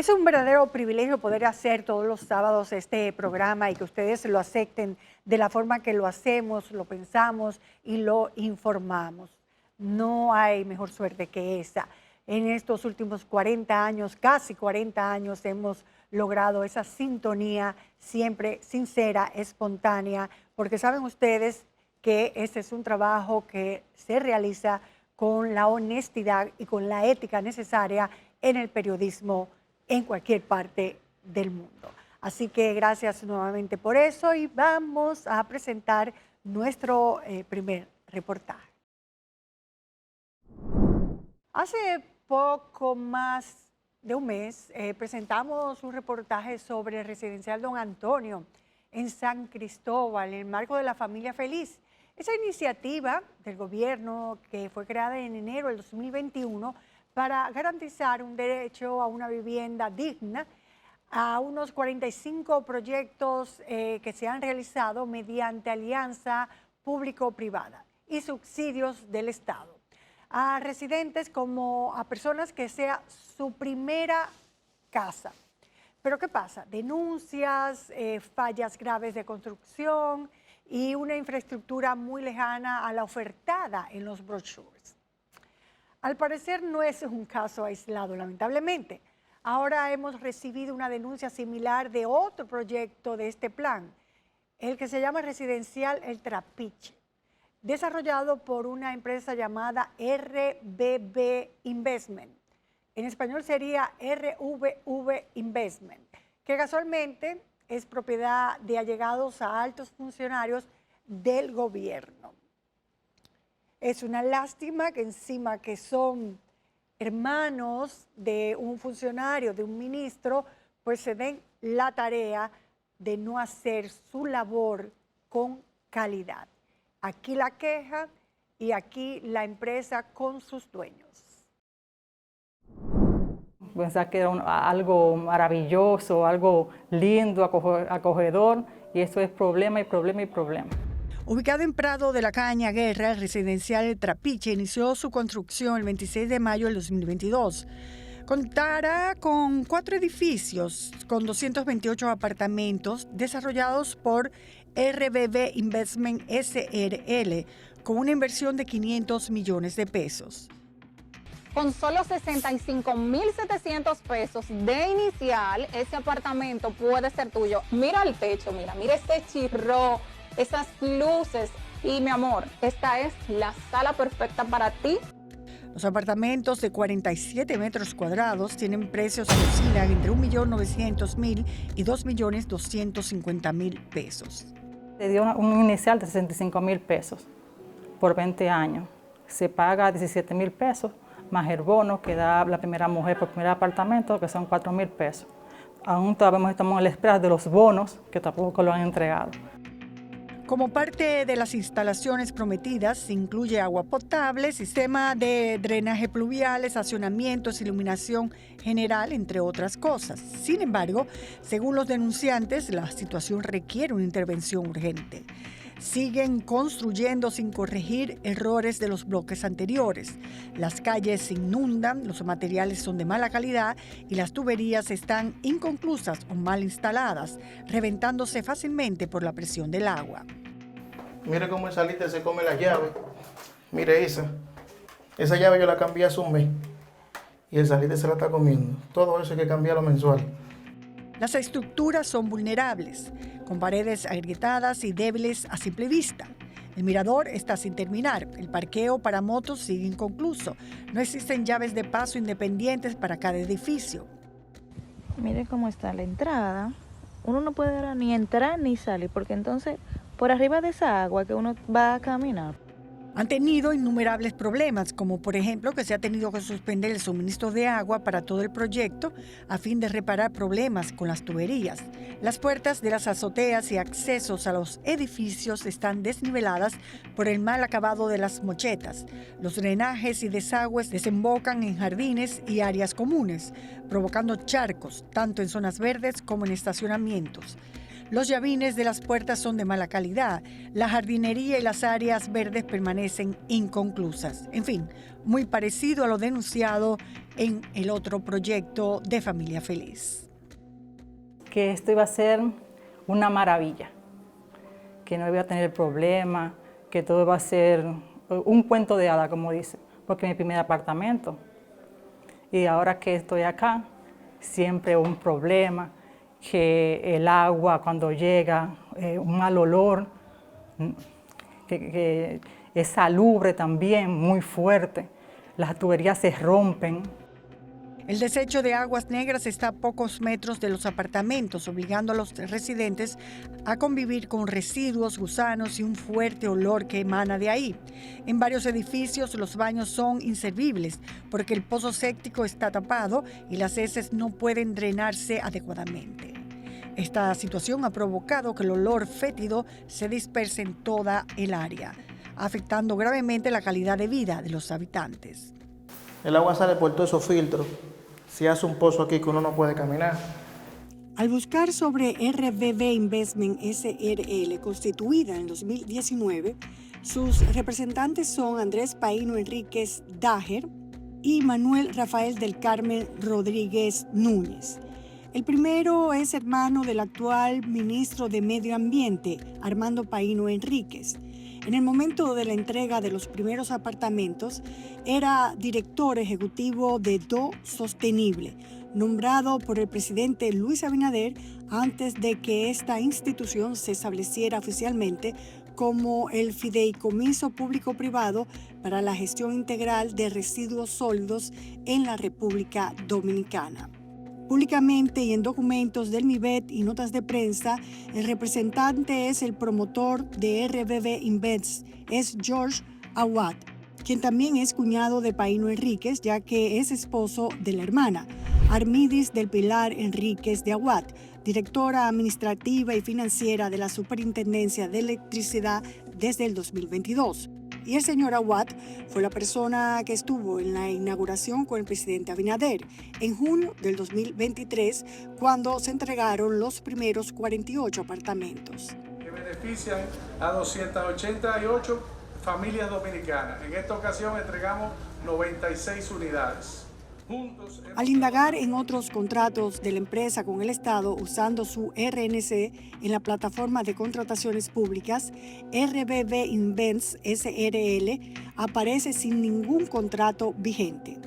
Es un verdadero privilegio poder hacer todos los sábados este programa y que ustedes lo acepten de la forma que lo hacemos, lo pensamos y lo informamos. No hay mejor suerte que esa. En estos últimos 40 años, casi 40 años, hemos logrado esa sintonía siempre sincera, espontánea, porque saben ustedes que este es un trabajo que se realiza con la honestidad y con la ética necesaria en el periodismo en cualquier parte del mundo. Así que gracias nuevamente por eso y vamos a presentar nuestro primer reportaje. Hace poco más de un mes presentamos un reportaje sobre el residencial Don Antonio en San Cristóbal, en el marco de la Familia Feliz. Esa iniciativa del gobierno que fue creada en enero del 2021 para garantizar un derecho a una vivienda digna, a unos 45 proyectos que se han realizado mediante alianza público-privada y subsidios del Estado, a residentes como a personas que sea su primera casa. Pero ¿qué pasa? Denuncias, fallas graves de construcción y una infraestructura muy lejana a la ofertada en los brochures. Al parecer no es un caso aislado, lamentablemente. Ahora hemos recibido una denuncia similar de otro proyecto de este plan, el que se llama Residencial El Trapiche, desarrollado por una empresa llamada RBB Investment. En español sería RVV Investment, que casualmente es propiedad de allegados a altos funcionarios del gobierno. Es una lástima que encima que son hermanos de un funcionario, de un ministro, pues se den la tarea de no hacer su labor con calidad. Aquí la queja y aquí la empresa con sus dueños. Pensaba que era algo maravilloso, algo lindo, acogedor, y eso es problema y problema y problema. Ubicado en Prado de la Caña Guerra, el residencial El Trapiche inició su construcción el 26 de mayo del 2022. Contará con 4 edificios con 228 apartamentos desarrollados por RBB Investment SRL con una inversión de 500 millones de pesos. Con solo 65.700 pesos de inicial, ese apartamento puede ser tuyo. Mira el techo, mira este chirro, esas luces. Y mi amor, esta es la sala perfecta para ti. Los apartamentos de 47 metros cuadrados tienen precios que oscilan entre 1.900.000 y 2.250.000 pesos. Se dio un inicial de 65.000 pesos por 20 años. Se paga 17.000 pesos, más el bono que da la primera mujer por primer apartamento, que son 4.000 pesos. Aún todavía estamos en la espera de los bonos, que tampoco lo han entregado. Como parte de las instalaciones prometidas, se incluye agua potable, sistema de drenaje pluvial, estacionamientos, iluminación general, entre otras cosas. Sin embargo, según los denunciantes, la situación requiere una intervención urgente. Siguen construyendo sin corregir errores de los bloques anteriores. Las calles se inundan, los materiales son de mala calidad y las tuberías están inconclusas o mal instaladas, reventándose fácilmente por la presión del agua. Mire cómo el salite se come la llave. Mire esa. Esa llave yo la cambié hace un mes y el salite se la está comiendo. Todo eso hay que cambiarlo mensual. Las estructuras son vulnerables, con paredes agrietadas y débiles a simple vista. El mirador está sin terminar. El parqueo para motos sigue inconcluso. No existen llaves de paso independientes para cada edificio. Mire cómo está la entrada. Uno no puede ahora ni entrar ni salir, porque entonces por arriba de esa agua que uno va a caminar. Han tenido innumerables problemas, como por ejemplo que se ha tenido que suspender el suministro de agua para todo el proyecto a fin de reparar problemas con las tuberías. Las puertas de las azoteas y accesos a los edificios están desniveladas por el mal acabado de las mochetas. Los drenajes y desagües desembocan en jardines y áreas comunes, provocando charcos, tanto en zonas verdes como en estacionamientos. Los llavines de las puertas son de mala calidad. La jardinería y las áreas verdes permanecen inconclusas. En fin, muy parecido a lo denunciado en el otro proyecto de Familia Feliz. Que esto iba a ser una maravilla, que no iba a tener problemas, que todo iba a ser un cuento de hadas, como dice, porque es mi primer apartamento. Y ahora que estoy acá, siempre un problema, que el agua cuando llega, un mal olor, que es salubre también, muy fuerte, las tuberías se rompen. El desecho de aguas negras está a pocos metros de los apartamentos, obligando a los residentes a convivir con residuos, gusanos y un fuerte olor que emana de ahí. En varios edificios los baños son inservibles porque el pozo séptico está tapado y las heces no pueden drenarse adecuadamente. Esta situación ha provocado que el olor fétido se disperse en toda el área, afectando gravemente la calidad de vida de los habitantes. El agua sale por todos esos filtros. Si hace un pozo aquí que uno no puede caminar. Al buscar sobre RBB Investment SRL, constituida en 2019, sus representantes son Andrés Paino Enríquez Daher y Manuel Rafael del Carmen Rodríguez Núñez. El primero es hermano del actual ministro de Medio Ambiente, Armando Paino Enríquez. En el momento de la entrega de los primeros apartamentos, era director ejecutivo de Do Sostenible, nombrado por el presidente Luis Abinader antes de que esta institución se estableciera oficialmente como el Fideicomiso Público-Privado para la Gestión Integral de Residuos Sólidos en la República Dominicana. Públicamente y en documentos del MIBET y notas de prensa, el representante es el promotor de RBB Invest, es George Awad, quien también es cuñado de Paino Enríquez, ya que es esposo de la hermana, Armidis del Pilar Enríquez de Awad, directora administrativa y financiera de la Superintendencia de Electricidad desde el 2022. Y el señor Awad fue la persona que estuvo en la inauguración con el presidente Abinader en junio del 2023, cuando se entregaron los primeros 48 apartamentos. Que benefician a 288 familias dominicanas. En esta ocasión entregamos 96 unidades. Al indagar en otros contratos de la empresa con el Estado usando su RNC en la plataforma de contrataciones públicas, RBB Invents SRL aparece sin ningún contrato vigente.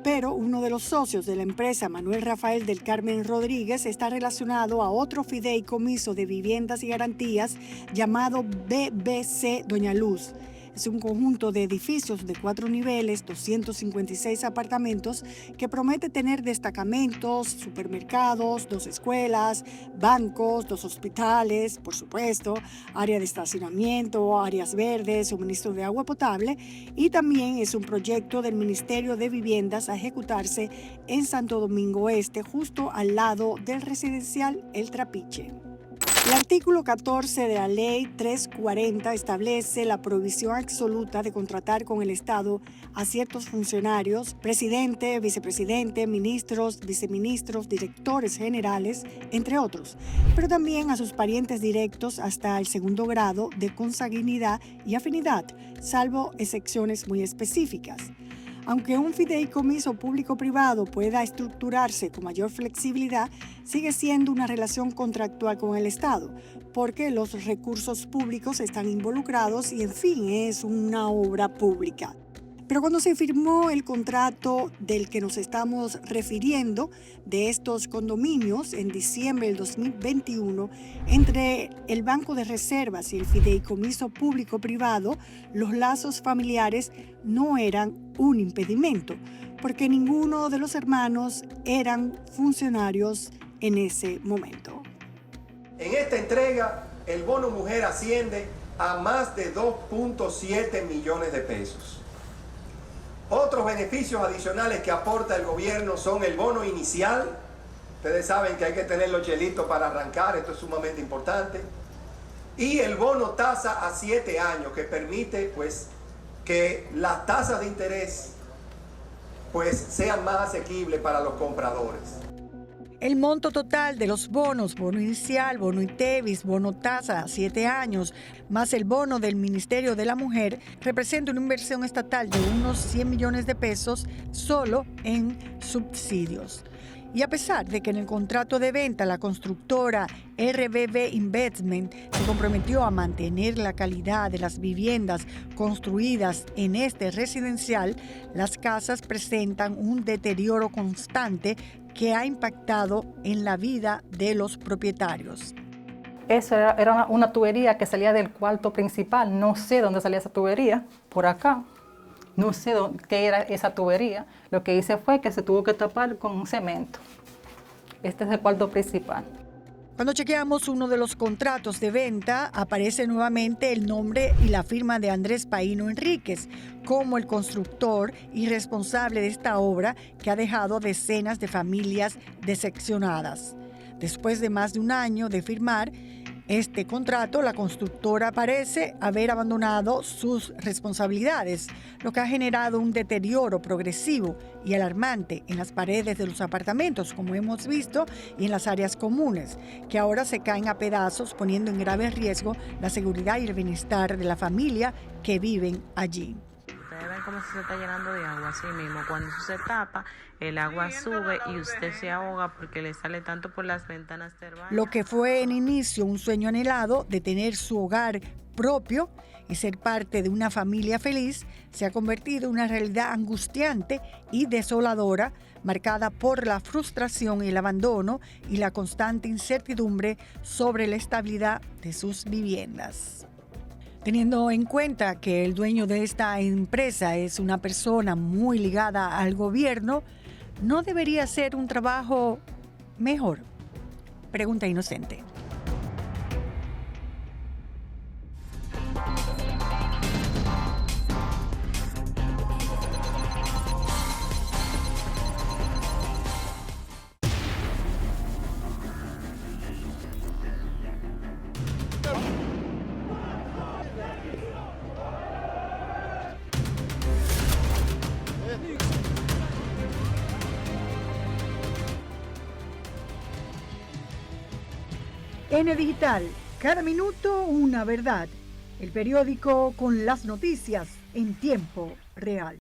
Pero uno de los socios de la empresa, Manuel Rafael del Carmen Rodríguez, está relacionado a otro fideicomiso de viviendas y garantías llamado BBC Doña Luz. Es un conjunto de edificios de 4 niveles, 256 apartamentos, que promete tener destacamentos, supermercados, 2 escuelas, bancos, 2 hospitales, por supuesto, área de estacionamiento, áreas verdes, suministro de agua potable, y también es un proyecto del Ministerio de Viviendas a ejecutarse en Santo Domingo Este, justo al lado del residencial El Trapiche. El artículo 14 de la Ley 340 establece la prohibición absoluta de contratar con el Estado a ciertos funcionarios, presidente, vicepresidente, ministros, viceministros, directores generales, entre otros, pero también a sus parientes directos hasta el segundo grado de consanguinidad y afinidad, salvo excepciones muy específicas. Aunque un fideicomiso público-privado pueda estructurarse con mayor flexibilidad, sigue siendo una relación contractual con el Estado, porque los recursos públicos están involucrados y, en fin, es una obra pública. Pero cuando se firmó el contrato del que nos estamos refiriendo, de estos condominios, en diciembre del 2021, entre el Banco de Reservas y el Fideicomiso Público-Privado, los lazos familiares no eran un impedimento, porque ninguno de los hermanos eran funcionarios en ese momento. En esta entrega, el bono mujer asciende a más de 2.7 millones de pesos. Otros beneficios adicionales que aporta el gobierno son el bono inicial. Ustedes saben que hay que tener los chelitos para arrancar, esto es sumamente importante. Y el bono tasa a 7 años, que permite pues que las tasas de interés pues sean más asequibles para los compradores. El monto total de los bonos, bono inicial, bono ITEVIS, bono tasa a 7 años, más el bono del Ministerio de la Mujer, representa una inversión estatal de unos 100 millones de pesos solo en subsidios. Y a pesar de que en el contrato de venta la constructora RBB Investment se comprometió a mantener la calidad de las viviendas construidas en este residencial, las casas presentan un deterioro constante que ha impactado en la vida de los propietarios. Eso era una tubería que salía del cuarto principal. No sé dónde salía esa tubería, por acá. No sé qué era esa tubería. Lo que hice fue que se tuvo que tapar con cemento. Este es el cuarto principal. Cuando chequeamos uno de los contratos de venta, aparece nuevamente el nombre y la firma de Andrés Paino Enríquez como el constructor y responsable de esta obra que ha dejado decenas de familias decepcionadas. Después de más de un año de firmar este contrato, la constructora parece haber abandonado sus responsabilidades, lo que ha generado un deterioro progresivo y alarmante en las paredes de los apartamentos, como hemos visto, y en las áreas comunes, que ahora se caen a pedazos, poniendo en grave riesgo la seguridad y el bienestar de la familia que viven allí. Ustedes ven cómo se está llenando de agua, así mismo. Cuando eso se tapa, el agua sube y usted se ahoga porque le sale tanto por las ventanas del baño. Lo que fue en inicio un sueño anhelado de tener su hogar propio y ser parte de una familia feliz, se ha convertido en una realidad angustiante y desoladora, marcada por la frustración y el abandono y la constante incertidumbre sobre la estabilidad de sus viviendas. Teniendo en cuenta que el dueño de esta empresa es una persona muy ligada al gobierno, ¿no debería ser un trabajo mejor? Pregunta inocente. N Digital, cada minuto una verdad. El periódico con las noticias en tiempo real.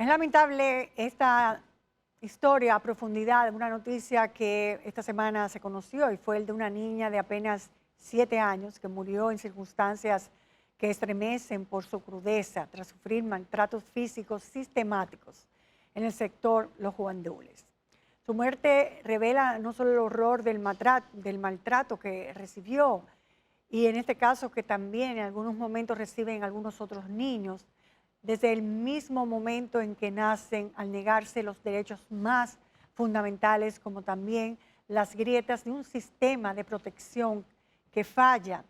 Es lamentable esta historia a profundidad, una noticia que esta semana se conoció y fue el de una niña de apenas 7 años que murió en circunstancias que estremecen por su crudeza tras sufrir maltratos físicos sistemáticos en el sector Los Guandules. Su muerte revela no solo el horror del maltrato que recibió, y en este caso que también en algunos momentos reciben algunos otros niños, desde el mismo momento en que nacen al negarse los derechos más fundamentales, como también las grietas de un sistema de protección que falla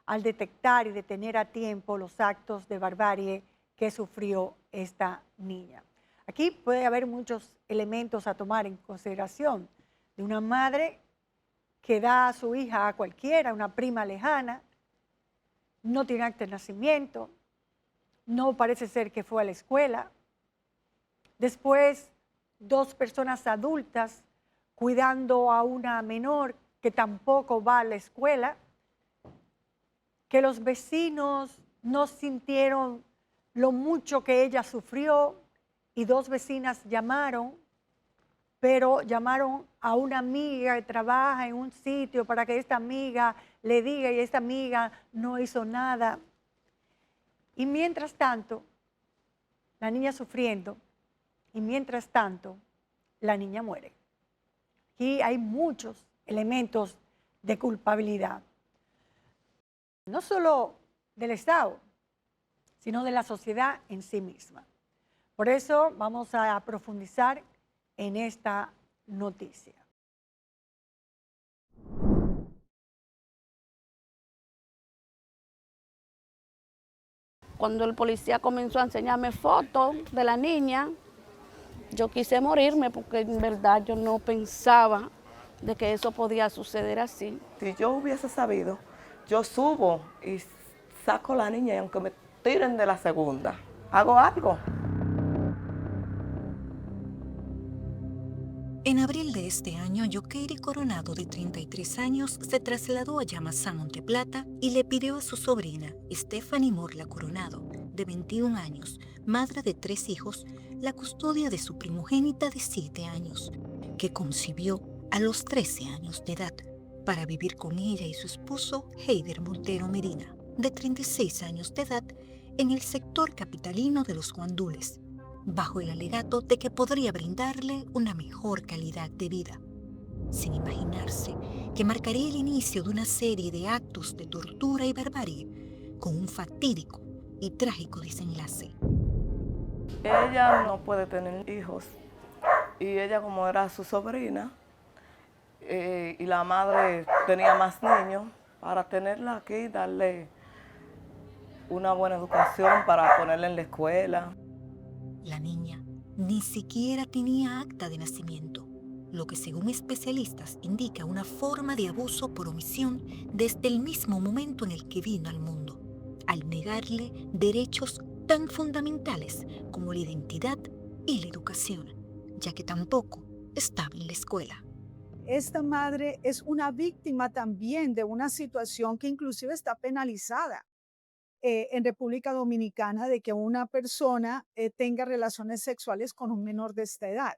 al detectar y detener a tiempo los actos de barbarie que sufrió esta niña. Aquí puede haber muchos elementos a tomar en consideración de una madre que da a su hija a cualquiera, una prima lejana, no tiene acta de nacimiento, no parece ser que fue a la escuela. Después, 2 personas adultas cuidando a una menor que tampoco va a la escuela, que los vecinos no sintieron lo mucho que ella sufrió y 2 vecinas llamaron, pero llamaron a una amiga que trabaja en un sitio para que esta amiga le diga y esta amiga no hizo nada. Y mientras tanto, la niña sufriendo y mientras tanto, la niña muere. Aquí hay muchos elementos de culpabilidad, no solo del Estado, sino de la sociedad en sí misma. Por eso vamos a profundizar en esta noticia. Cuando el policía comenzó a enseñarme fotos de la niña, yo quise morirme porque en verdad yo no pensaba de que eso podía suceder así. Si yo hubiese sabido, yo subo y saco a la niña y aunque me tiren de la segunda, hago algo. En abril de este año, Yokeiri Coronado, de 33 años, se trasladó a Yamasá, Monteplata, y le pidió a su sobrina, Stephanie Morla Coronado, de 21 años, madre de 3 hijos, la custodia de su primogénita de 7 años, que concibió a los 13 años de edad, para vivir con ella y su esposo, Heider Montero Medina, de 36 años de edad, en el sector capitalino de Los Guandules, bajo el alegato de que podría brindarle una mejor calidad de vida, sin imaginarse que marcaría el inicio de una serie de actos de tortura y barbarie con un fatídico y trágico desenlace. Ella no puede tener hijos y ella, como era su sobrina y la madre tenía más niños, para tenerla aquí, darle una buena educación, para ponerla en la escuela. La niña ni siquiera tenía acta de nacimiento, lo que según especialistas indica una forma de abuso por omisión desde el mismo momento en el que vino al mundo, al negarle derechos tan fundamentales como la identidad y la educación, ya que tampoco estaba en la escuela. Esta madre es una víctima también de una situación que inclusive está penalizada en República Dominicana, de que una persona tenga relaciones sexuales con un menor de esta edad.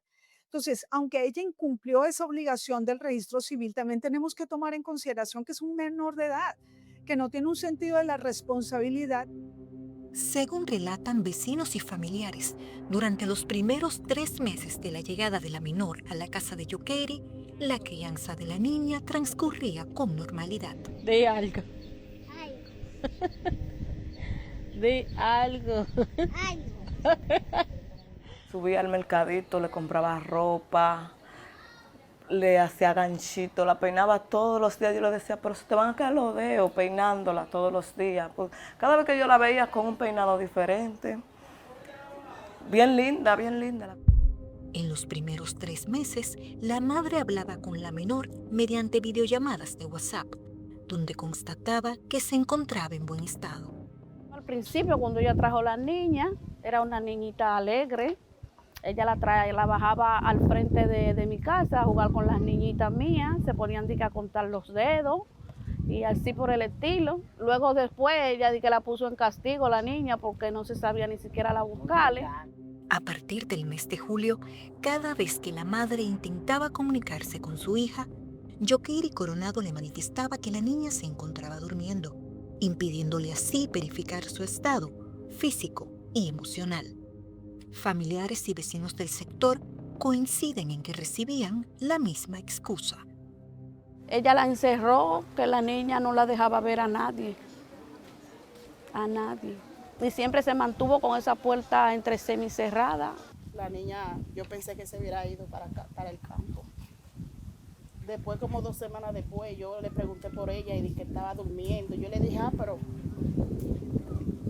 Entonces, aunque ella incumplió esa obligación del registro civil, también tenemos que tomar en consideración que es un menor de edad, que no tiene un sentido de la responsabilidad. Según relatan vecinos y familiares, durante los primeros 3 meses de la llegada de la menor a la casa de Yokeiri, la crianza de la niña transcurría con normalidad. De algo. De algo. Subía al mercadito, le compraba ropa, le hacía ganchito, la peinaba todos los días. Yo le decía, pero se te van a quedar los dedos peinándola todos los días. Pues, cada vez que yo la veía con un peinado diferente. Bien linda, bien linda. En los primeros 3 meses, la madre hablaba con la menor mediante videollamadas de WhatsApp, donde constataba que se encontraba en buen estado. Al principio, cuando ella trajo la niña, era una niñita alegre. Ella la bajaba al frente de mi casa a jugar con las niñitas mías. Se ponían a contar los dedos y así por el estilo. Luego después ella que la puso en castigo la niña porque no se sabía ni siquiera la buscarle. A partir del mes de julio, cada vez que la madre intentaba comunicarse con su hija, Yokeiri Coronado le manifestaba que la niña se encontraba durmiendo, impidiéndole así verificar su estado físico y emocional. Familiares y vecinos del sector coinciden en que recibían la misma excusa. Ella la encerró, que la niña no la dejaba ver a nadie. A nadie. Y siempre se mantuvo con esa puerta entre semicerrada. La niña, yo pensé que se hubiera ido para acá, para el campo. Después, como 2 semanas después, yo le pregunté por ella y dije que estaba durmiendo. Yo le dije, pero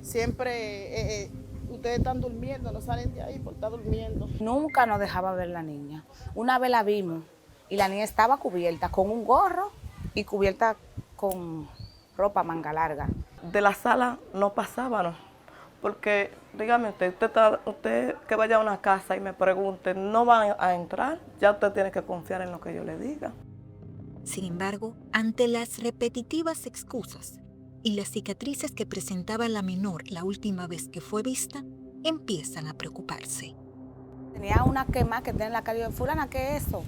siempre ustedes están durmiendo, no salen de ahí porque está durmiendo. Nunca nos dejaba ver la niña. Una vez la vimos y la niña estaba cubierta con un gorro y cubierta con ropa manga larga. De la sala no pasábamos, porque dígame usted que vaya a una casa y me pregunte, ¿no van a entrar? Ya usted tiene que confiar en lo que yo le diga. Sin embargo, ante las repetitivas excusas y las cicatrices que presentaba la menor la última vez que fue vista, empiezan a preocuparse. Tenía una quema que tenía en la calle. Fulana, ¿qué es eso?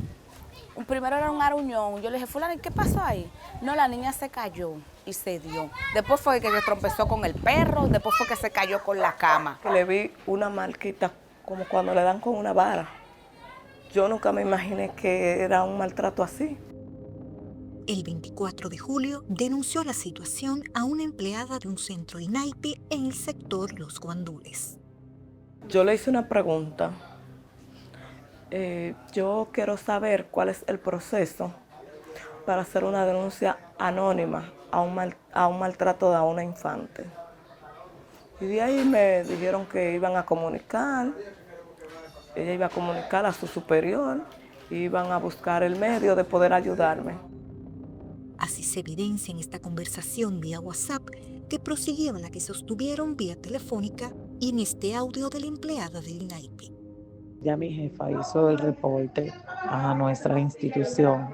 Primero era un aruñón. Yo le dije, Fulana, ¿y qué pasó ahí? No, la niña se cayó y se dio. Después fue que se tropezó con el perro, después fue que se cayó con la cama. Le vi una marquita como cuando le dan con una vara. Yo nunca me imaginé que era un maltrato así. El 24 de julio denunció la situación a una empleada de un centro INAIPI en el sector Los Guandules. Yo le hice una pregunta. Yo quiero saber cuál es el proceso para hacer una denuncia anónima a un maltrato a una infante. Y de ahí me dijeron que iban a comunicar, ella iba a comunicar a su superior y iban a buscar el medio de poder ayudarme. Así se evidencia en esta conversación vía WhatsApp que prosiguió la que sostuvieron vía telefónica y en este audio de la empleada del INAIPI. Ya mi jefa hizo el reporte a nuestra institución.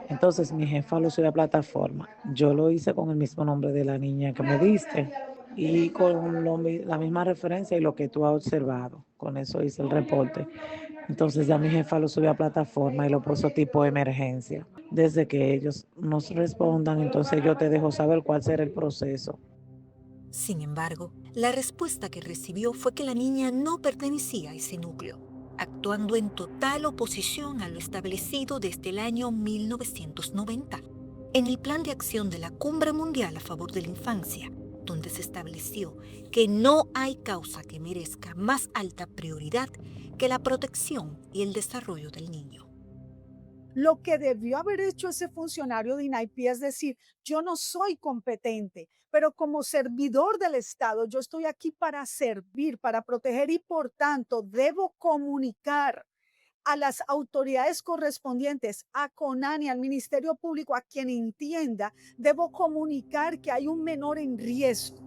Entonces mi jefa lo subió a plataforma. Yo lo hice con el mismo nombre de la niña que me diste y con la misma referencia y lo que tú has observado. Con eso hice el reporte. Entonces ya mi jefa lo subió a plataforma y lo puso tipo emergencia. Desde que ellos nos respondan, entonces yo te dejo saber cuál será el proceso. Sin embargo, la respuesta que recibió fue que la niña no pertenecía a ese núcleo, actuando en total oposición a lo establecido desde el año 1990, en el Plan de Acción de la Cumbre Mundial a favor de la Infancia, donde se estableció que no hay causa que merezca más alta prioridad que la protección y el desarrollo del niño. Lo que debió haber hecho ese funcionario de INAIPI es decir, yo no soy competente, pero como servidor del Estado, yo estoy aquí para servir, para proteger y por tanto debo comunicar a las autoridades correspondientes, a CONANI, al Ministerio Público, a quien entienda, debo comunicar que hay un menor en riesgo.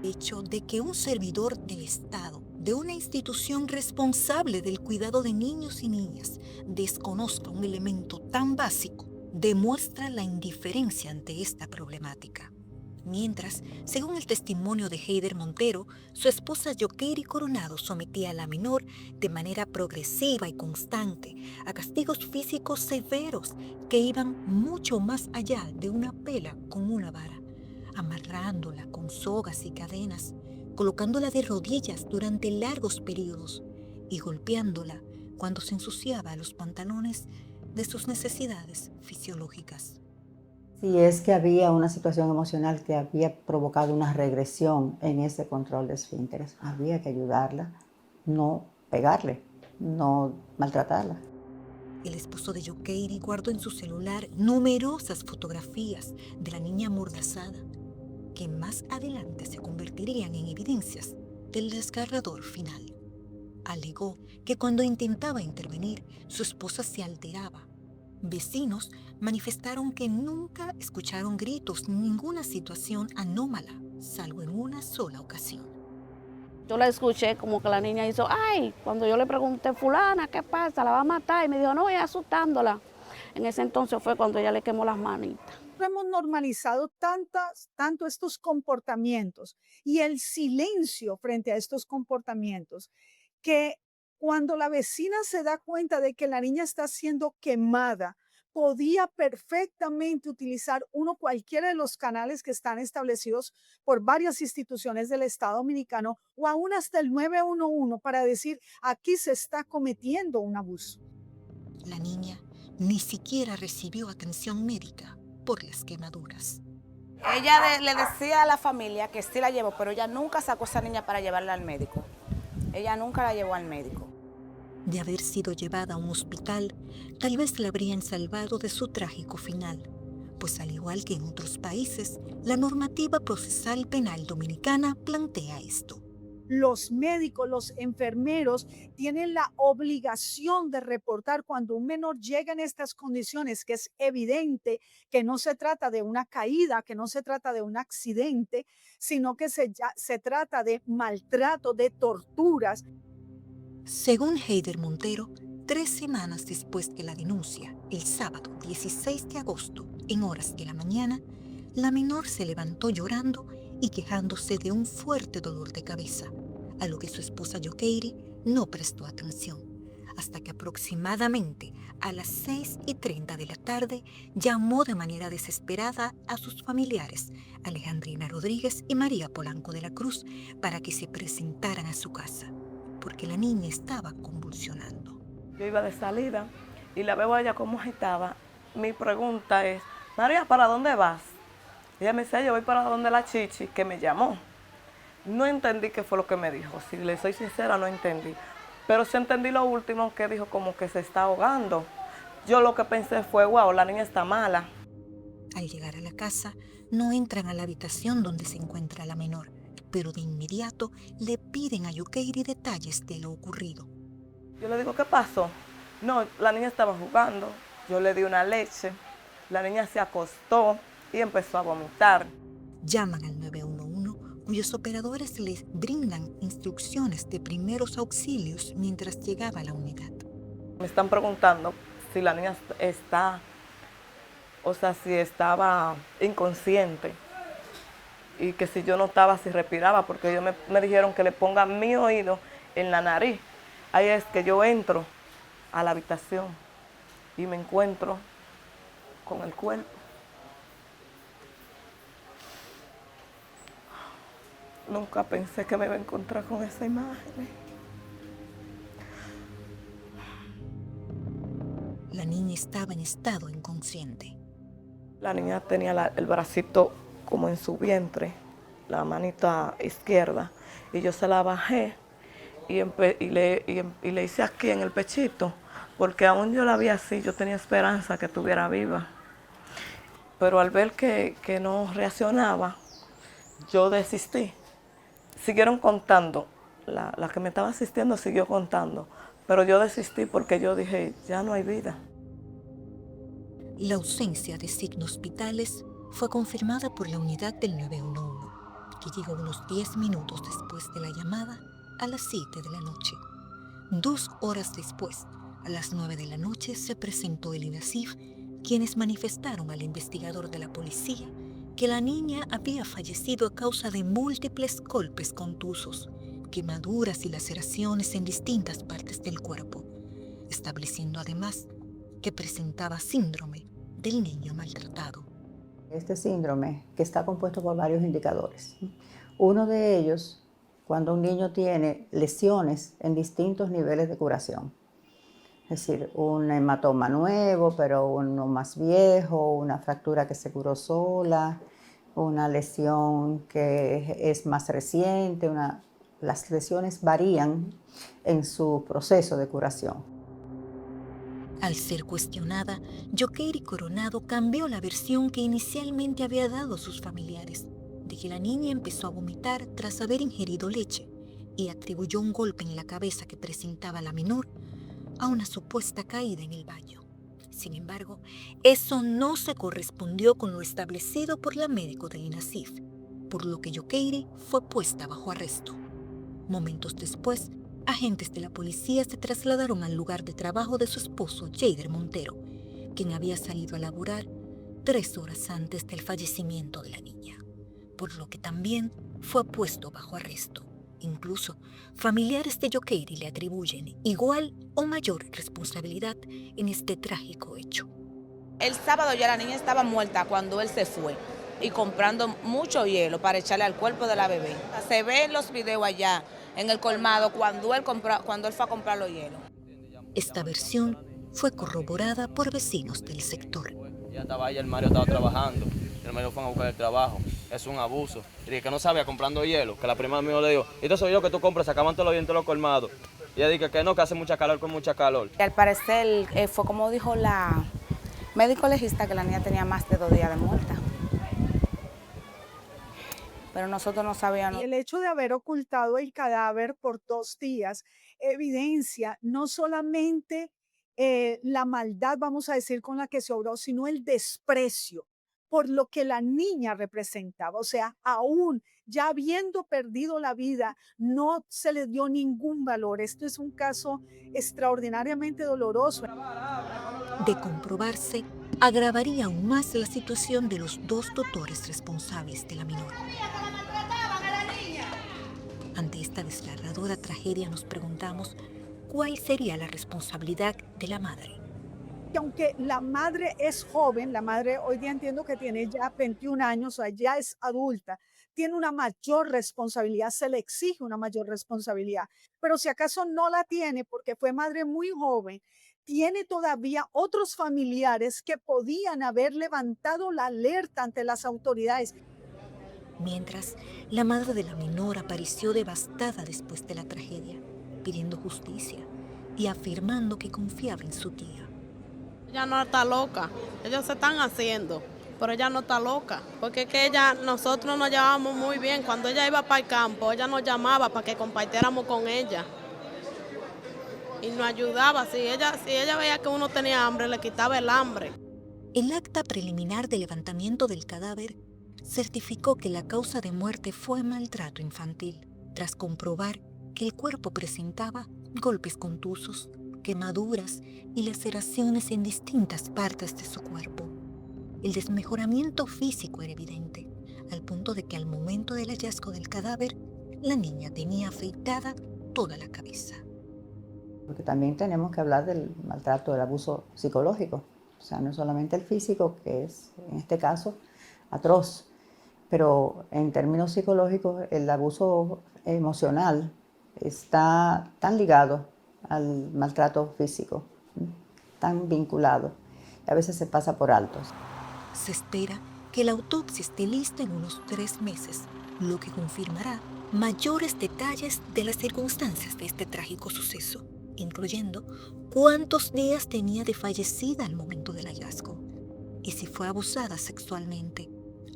El hecho de que un servidor del Estado, de una institución responsable del cuidado de niños y niñas, desconozca un elemento tan básico, demuestra la indiferencia ante esta problemática. Mientras, según el testimonio de Heider Montero, su esposa Yokeiri Coronado sometía a la menor de manera progresiva y constante a castigos físicos severos que iban mucho más allá de una pela con una vara, amarrándola con sogas y cadenas, colocándola de rodillas durante largos periodos y golpeándola cuando se ensuciaba los pantalones de sus necesidades fisiológicas. Si es que había una situación emocional que había provocado una regresión en ese control de esfínteres, había que ayudarla, no pegarle, no maltratarla. El esposo de Yokeiri guardó en su celular numerosas fotografías de la niña amordazada, que más adelante se convertirían en evidencias del desgarrador final. Alegó que cuando intentaba intervenir, su esposa se alteraba. Vecinos manifestaron que nunca escucharon gritos ni ninguna situación anómala, salvo en una sola ocasión. Yo la escuché como que la niña hizo, ¡ay! Cuando yo le pregunté, fulana, ¿qué pasa? ¿La va a matar? Y me dijo, no, voy asustándola. En ese entonces fue cuando ella le quemó las manitas. Hemos normalizado tanto estos comportamientos y el silencio frente a estos comportamientos que cuando la vecina se da cuenta de que la niña está siendo quemada, podía perfectamente utilizar cualquiera de los canales que están establecidos por varias instituciones del Estado Dominicano o aún hasta el 911 para decir, aquí se está cometiendo un abuso. La niña ni siquiera recibió atención médica por las quemaduras. Ella le decía a la familia que sí la llevó, pero ella nunca sacó a esa niña para llevarla al médico. Ella nunca la llevó al médico. De haber sido llevada a un hospital, tal vez la habrían salvado de su trágico final, pues al igual que en otros países, la normativa procesal penal dominicana plantea esto. Los médicos, los enfermeros tienen la obligación de reportar cuando un menor llega en estas condiciones, que es evidente que no se trata de una caída, que no se trata de un accidente, sino que se trata de maltrato, de torturas. Según Heider Montero, 3 semanas después de la denuncia, el sábado 16 de agosto, en horas de la mañana, la menor se levantó llorando y quejándose de un fuerte dolor de cabeza, a lo que su esposa Yokeiri no prestó atención, hasta que aproximadamente a las 6:30 de la tarde llamó de manera desesperada a sus familiares, Alejandrina Rodríguez y María Polanco de la Cruz, para que se presentaran a su casa, porque la niña estaba convulsionando. Yo iba de salida y la veo a ella como estaba. Mi pregunta es, María, ¿para dónde vas? Ella me decía, yo voy para donde la Chichi, que me llamó. No entendí qué fue lo que me dijo. Si le soy sincera, no entendí. Pero sí entendí lo último, que dijo como que se está ahogando. Yo lo que pensé fue, wow, la niña está mala. Al llegar a la casa, no entran a la habitación donde se encuentra la menor, pero de inmediato le piden a Yokeiri detalles de lo ocurrido. Yo le digo, ¿qué pasó? No, la niña estaba jugando. Yo le di una leche. La niña se acostó y empezó a vomitar. Llaman al 911, cuyos operadores les brindan instrucciones de primeros auxilios mientras llegaba a la unidad. Me están preguntando si la niña si estaba inconsciente y que si yo notaba si respiraba, porque ellos me dijeron que le ponga mi oído en la nariz. Ahí es que yo entro a la habitación y me encuentro con el cuerpo. Nunca pensé que me iba a encontrar con esa imagen. La niña estaba en estado inconsciente. La niña tenía el bracito como en su vientre, la manita izquierda, y yo se la bajé y le hice aquí en el pechito, porque aún yo la vi así, yo tenía esperanza que estuviera viva. Pero al ver que no reaccionaba, yo desistí. Siguieron contando, la que me estaba asistiendo siguió contando, pero yo desistí porque yo dije, ya no hay vida. La ausencia de signos vitales fue confirmada por la unidad del 911, que llegó unos 10 minutos después de la llamada a las 7 de la noche. 2 horas después, a las 9 de la noche, se presentó el INASIF, quienes manifestaron al investigador de la policía que la niña había fallecido a causa de múltiples golpes contusos, quemaduras y laceraciones en distintas partes del cuerpo, estableciendo además que presentaba síndrome del niño maltratado. Este síndrome, que está compuesto por varios indicadores. Uno de ellos, cuando un niño tiene lesiones en distintos niveles de curación. Es decir, un hematoma nuevo, pero uno más viejo, una fractura que se curó sola, una lesión que es más reciente. Las lesiones varían en su proceso de curación. Al ser cuestionada, Yokeiri Coronado cambió la versión que inicialmente había dado a sus familiares, de que la niña empezó a vomitar tras haber ingerido leche, y atribuyó un golpe en la cabeza que presentaba la menor a una supuesta caída en el baño. Sin embargo, eso no se correspondió con lo establecido por la médico del INASIF, por lo que Yokeiri fue puesta bajo arresto. Momentos después, agentes de la policía se trasladaron al lugar de trabajo de su esposo, Heider Montero, quien había salido a laborar 3 horas antes del fallecimiento de la niña, por lo que también fue puesto bajo arresto Incluso, familiares de Yokeiri le atribuyen igual o mayor responsabilidad en este trágico hecho. El sábado ya la niña estaba muerta cuando él se fue y comprando mucho hielo para echarle al cuerpo de la bebé. Se ve en los videos allá en el colmado cuando él fue a comprar los hielos. Esta versión fue corroborada por vecinos del sector. Ya estaba ahí, el Mario estaba trabajando, el Mario fue a buscar el trabajo. Es un abuso. Y dije que no sabía comprando hielo, que la prima mía le dijo, y esos hielo que tú compras se acaban todos los dientes los colmados. Y ella dije que no, que hace mucha calor con mucha calor. Y al parecer fue como dijo la médico legista, que la niña tenía más de 2 días de muerta. Pero nosotros no sabíamos. El hecho de haber ocultado el cadáver por 2 días evidencia no solamente la maldad, vamos a decir, con la que se obró, sino el desprecio por lo que la niña representaba. O sea, aún ya habiendo perdido la vida, no se le dio ningún valor. Esto es un caso extraordinariamente doloroso. De comprobarse, agravaría aún más la situación de los 2 tutores responsables de la menor. Ante esta desgarradora tragedia nos preguntamos cuál sería la responsabilidad de la madre. Aunque la madre es joven, la madre hoy día entiendo que tiene ya 21 años, o sea, ya es adulta, tiene una mayor responsabilidad, se le exige una mayor responsabilidad. Pero si acaso no la tiene porque fue madre muy joven, tiene todavía otros familiares que podían haber levantado la alerta ante las autoridades. Mientras, la madre de la menor apareció devastada después de la tragedia, pidiendo justicia y afirmando que confiaba en su tía. Ella no está loca, ellos se están haciendo, pero ella no está loca, porque es que nosotros nos llevábamos muy bien. Cuando ella iba para el campo, ella nos llamaba para que compartiéramos con ella y nos ayudaba. Si ella veía que uno tenía hambre, le quitaba el hambre. El acta preliminar de levantamiento del cadáver certificó que la causa de muerte fue maltrato infantil, tras comprobar que el cuerpo presentaba golpes contusos, quemaduras y laceraciones en distintas partes de su cuerpo. El desmejoramiento físico era evidente, al punto de que al momento del hallazgo del cadáver, la niña tenía afeitada toda la cabeza. Porque también tenemos que hablar del maltrato, del abuso psicológico. O sea, no solamente el físico, que es en este caso atroz, pero en términos psicológicos el abuso emocional está tan ligado al maltrato físico, tan vinculado, y a veces se pasa por alto. Se espera que la autopsia esté lista en unos 3 meses, lo que confirmará mayores detalles de las circunstancias de este trágico suceso, incluyendo cuántos días tenía de fallecida al momento del hallazgo y si fue abusada sexualmente,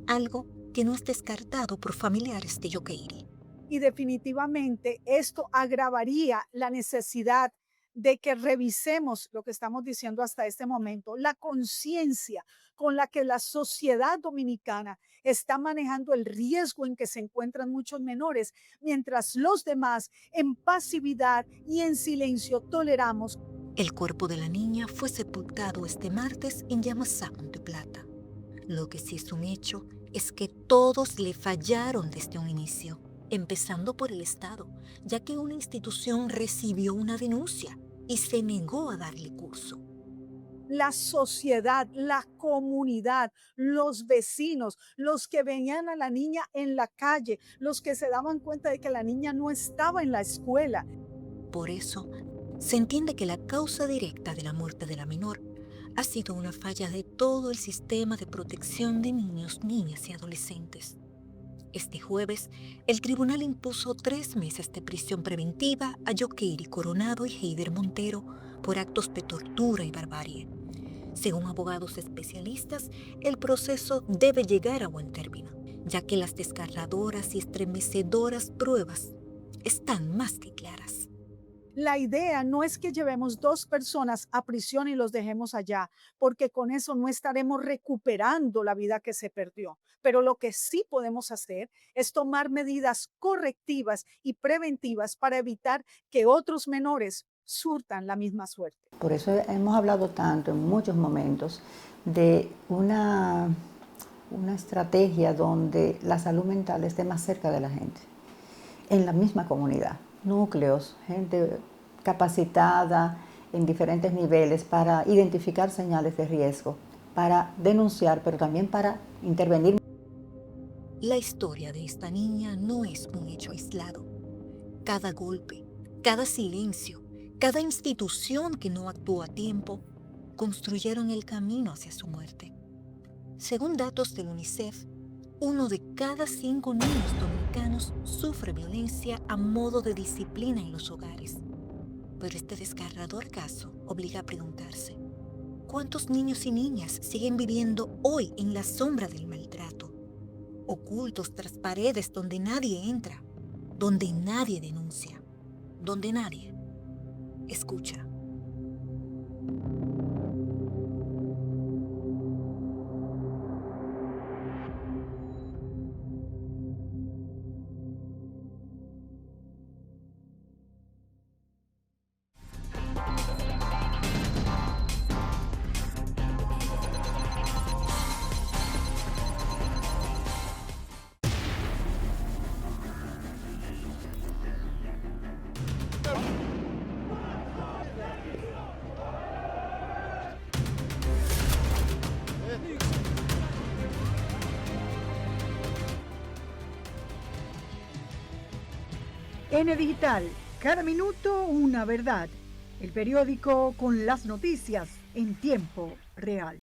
algo que no es descartado por familiares de Yokeiri. Y definitivamente esto agravaría la necesidad de que revisemos lo que estamos diciendo hasta este momento, la conciencia con la que la sociedad dominicana está manejando el riesgo en que se encuentran muchos menores, mientras los demás en pasividad y en silencio toleramos. El cuerpo de la niña fue sepultado este martes en Yamasá, Monteplata. Lo que sí es un hecho es que todos le fallaron desde un inicio, empezando por el Estado, ya que una institución recibió una denuncia y se negó a darle curso. La sociedad, la comunidad, los vecinos, los que veían a la niña en la calle, los que se daban cuenta de que la niña no estaba en la escuela. Por eso, se entiende que la causa directa de la muerte de la menor ha sido una falla de todo el sistema de protección de niños, niñas y adolescentes. Este jueves, el tribunal impuso 3 meses de prisión preventiva a Yokeiri Coronado y Heider Montero por actos de tortura y barbarie. Según abogados especialistas, el proceso debe llegar a buen término, ya que las desgarradoras y estremecedoras pruebas están más que claras. La idea no es que llevemos 2 personas a prisión y los dejemos allá, porque con eso no estaremos recuperando la vida que se perdió. Pero lo que sí podemos hacer es tomar medidas correctivas y preventivas para evitar que otros menores surtan la misma suerte. Por eso hemos hablado tanto en muchos momentos de una estrategia donde la salud mental esté más cerca de la gente. en la misma comunidad, núcleos, gente capacitada en diferentes niveles para identificar señales de riesgo, para denunciar, pero también para intervenir. La historia de esta niña no es un hecho aislado. Cada golpe, cada silencio, cada institución que no actuó a tiempo, construyeron el camino hacia su muerte. Según datos del UNICEF, 1 de cada 5 niños dominicanos sufre violencia a modo de disciplina en los hogares. Pero este desgarrador caso obliga a preguntarse, ¿cuántos niños y niñas siguen viviendo hoy en la sombra del maltrato? Ocultos tras paredes donde nadie entra, donde nadie denuncia, donde nadie escucha. N Digital, cada minuto una verdad. El periódico con las noticias en tiempo real.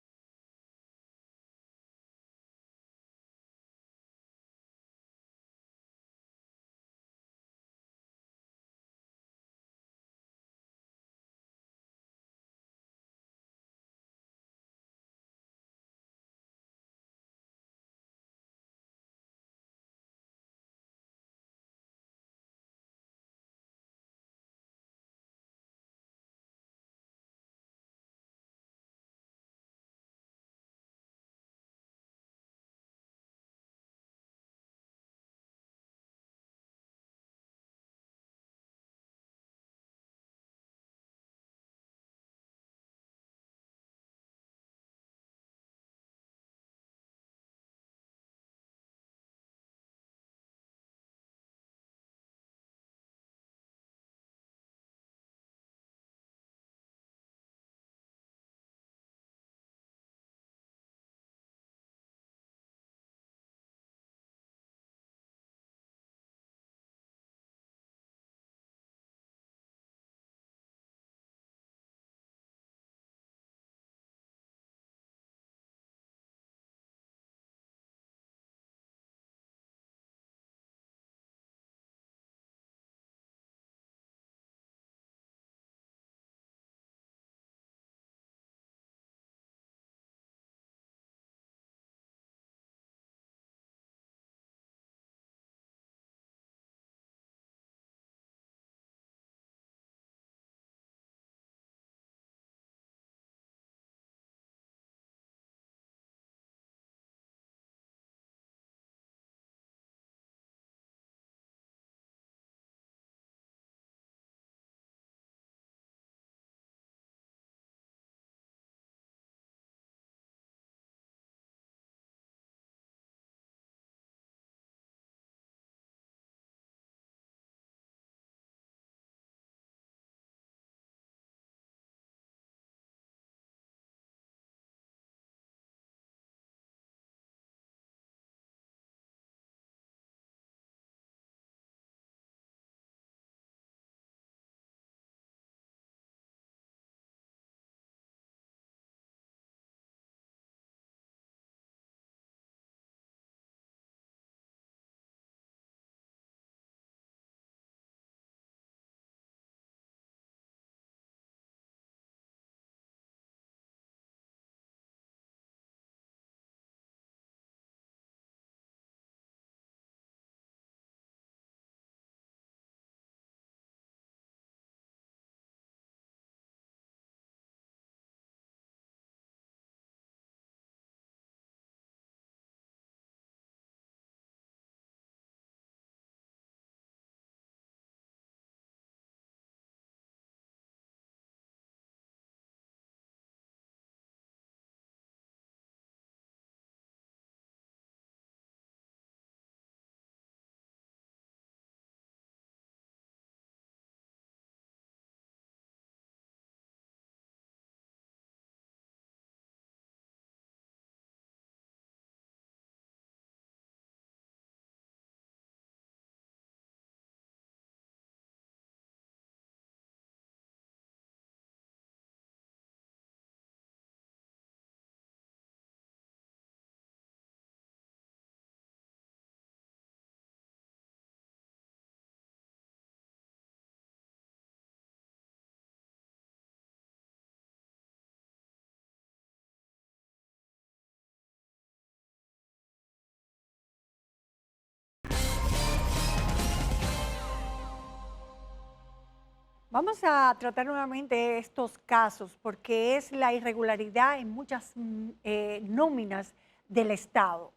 Vamos a tratar nuevamente estos casos porque es la irregularidad en muchas nóminas del Estado.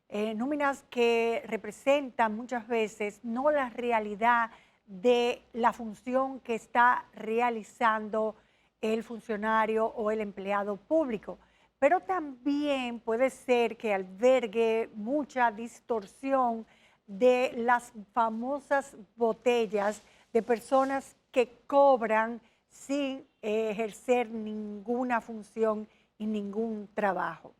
Nóminas que representan muchas veces no la realidad de la función que está realizando el funcionario o el empleado público. Pero también puede ser que albergue mucha distorsión de las famosas botellas de personas que cobran sin ejercer ninguna función y ningún trabajo.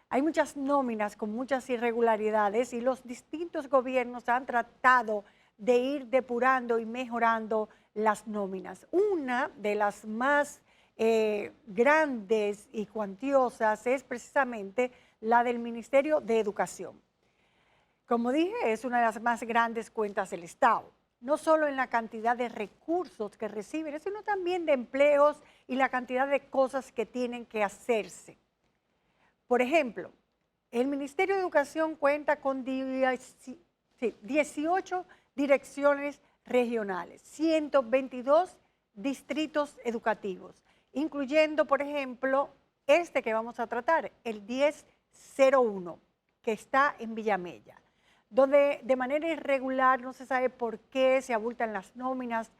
Hay muchas nóminas con muchas irregularidades y los distintos gobiernos han tratado de ir depurando y mejorando las nóminas. Una de las más grandes y cuantiosas es precisamente la del Ministerio de Educación. Como dije, es una de las más grandes cuentas del Estado, no solo en la cantidad de recursos que reciben, sino también de empleos y la cantidad de cosas que tienen que hacerse. Por ejemplo, el Ministerio de Educación cuenta con 18 direcciones regionales, 122 distritos educativos, incluyendo, por ejemplo, este que vamos a tratar, el 1001, que está en Villamella, donde de manera irregular no se sabe por qué se abultan las nóminas,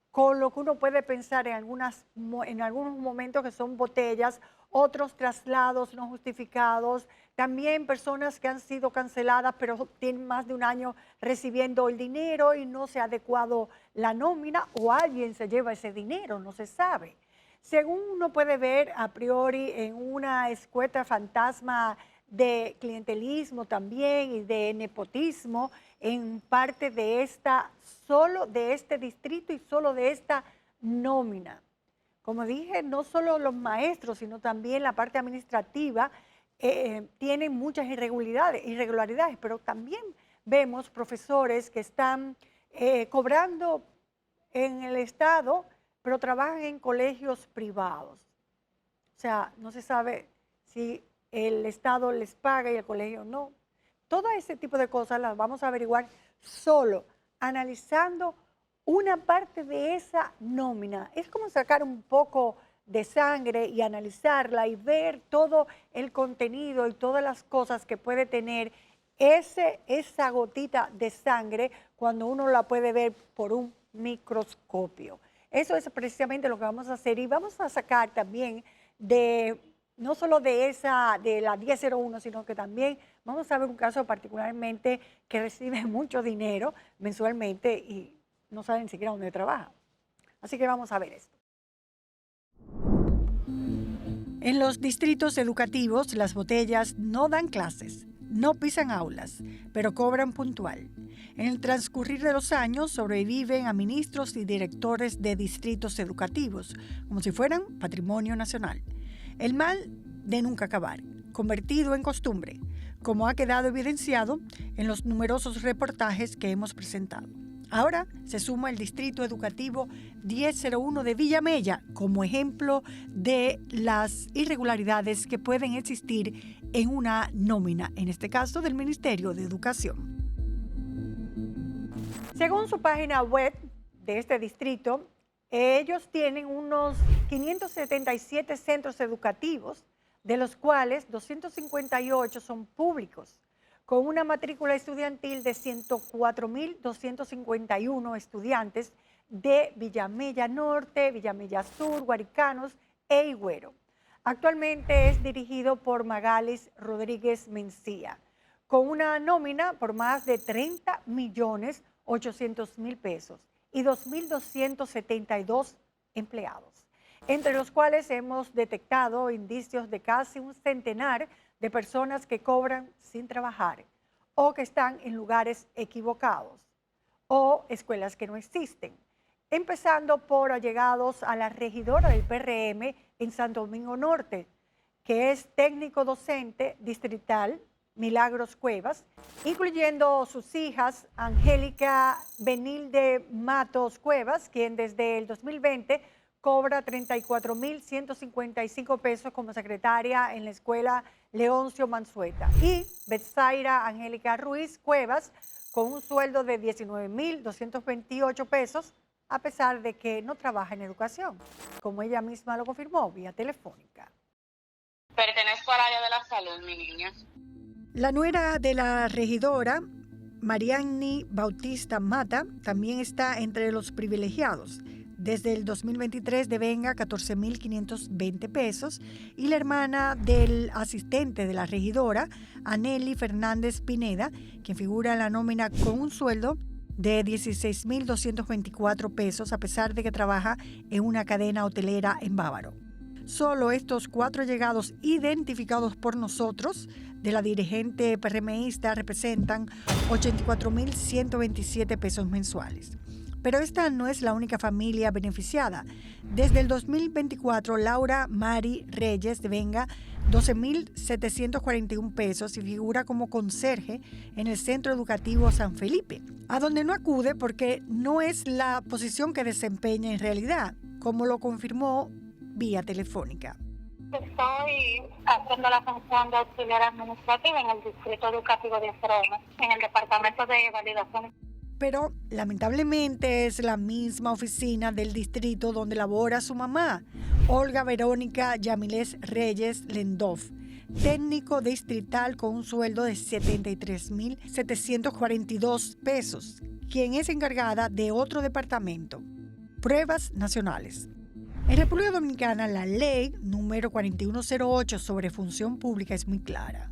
con lo que uno puede pensar en algunos momentos que son botellas, otros traslados no justificados, también personas que han sido canceladas pero tienen más de un año recibiendo el dinero y no se ha adecuado la nómina o alguien se lleva ese dinero, no se sabe. Según uno puede ver a priori en una escueta fantasma de clientelismo también y de nepotismo en parte de solo de este distrito y solo de esta nómina. Como dije, no solo los maestros, sino también la parte administrativa tienen muchas irregularidades, pero también vemos profesores que están cobrando en el Estado, pero trabajan en colegios privados. O sea, no se sabe si el Estado les paga y el colegio no. Todo ese tipo de cosas las vamos a averiguar solo analizando una parte de esa nómina. Es como sacar un poco de sangre y analizarla y ver todo el contenido y todas las cosas que puede tener esa gotita de sangre cuando uno la puede ver por un microscopio. Eso es precisamente lo que vamos a hacer y vamos a sacar también no solo de la 1001, sino que también vamos a ver un caso particularmente que recibe mucho dinero mensualmente y no saben ni siquiera dónde trabaja. Así que vamos a ver esto. En los distritos educativos, las botellas no dan clases, no pisan aulas, pero cobran puntual. En el transcurrir de los años sobreviven a ministros y directores de distritos educativos, como si fueran patrimonio nacional. El mal de nunca acabar, convertido en costumbre, como ha quedado evidenciado en los numerosos reportajes que hemos presentado. Ahora se suma el Distrito Educativo 1001 de Villamella como ejemplo de las irregularidades que pueden existir en una nómina, en este caso del Ministerio de Educación. Según su página web de este distrito, ellos tienen unos 577 centros educativos, de los cuales 258 son públicos, con una matrícula estudiantil de 104.251 estudiantes de Villamella Norte, Villamella Sur, Guaricanos e Higüero. Actualmente es dirigido por Magalis Rodríguez Mencía, con una nómina por más de 30.800.000 pesos y 2.272 empleados, entre los cuales hemos detectado indicios de casi un centenar de personas que cobran sin trabajar o que están en lugares equivocados o escuelas que no existen, empezando por allegados a la regidora del PRM en Santo Domingo Norte, que es técnico docente distrital Milagros Cuevas, incluyendo sus hijas Angélica Benilde Matos Cuevas, quien desde el 2020 cobra 34.155 pesos como secretaria en la escuela Leoncio Mansueta, y Betsaira Angélica Ruiz Cuevas, con un sueldo de 19.228 pesos a pesar de que no trabaja en educación, como ella misma lo confirmó vía telefónica. Pertenezco al área de la salud, mi niña. La nuera de la regidora, Marianny Bautista Mata, también está entre los privilegiados. Desde el 2023 devenga 14.520 pesos y la hermana del asistente de la regidora, Anely Fernández Pineda, quien figura en la nómina con un sueldo de 16.224 pesos a pesar de que trabaja en una cadena hotelera en Bávaro. Solo estos 4 allegados identificados por nosotros de la dirigente PRMista representan 84.127 pesos mensuales. Pero esta no es la única familia beneficiada. Desde el 2024, Laura Mari Reyes devenga 12.741 pesos y figura como conserje en el Centro Educativo San Felipe, a donde no acude porque no es la posición que desempeña en realidad, como lo confirmó vía telefónica. Estoy haciendo la función de auxiliar administrativa en el Distrito Educativo de Froma, en el Departamento de Validación. Pero lamentablemente es la misma oficina del distrito donde labora su mamá, Olga Verónica Yamilés Reyes Lendov, técnico distrital con un sueldo de 73.742 pesos, quien es encargada de otro departamento, Pruebas Nacionales. En República Dominicana, la ley número 4108 sobre función pública es muy clara.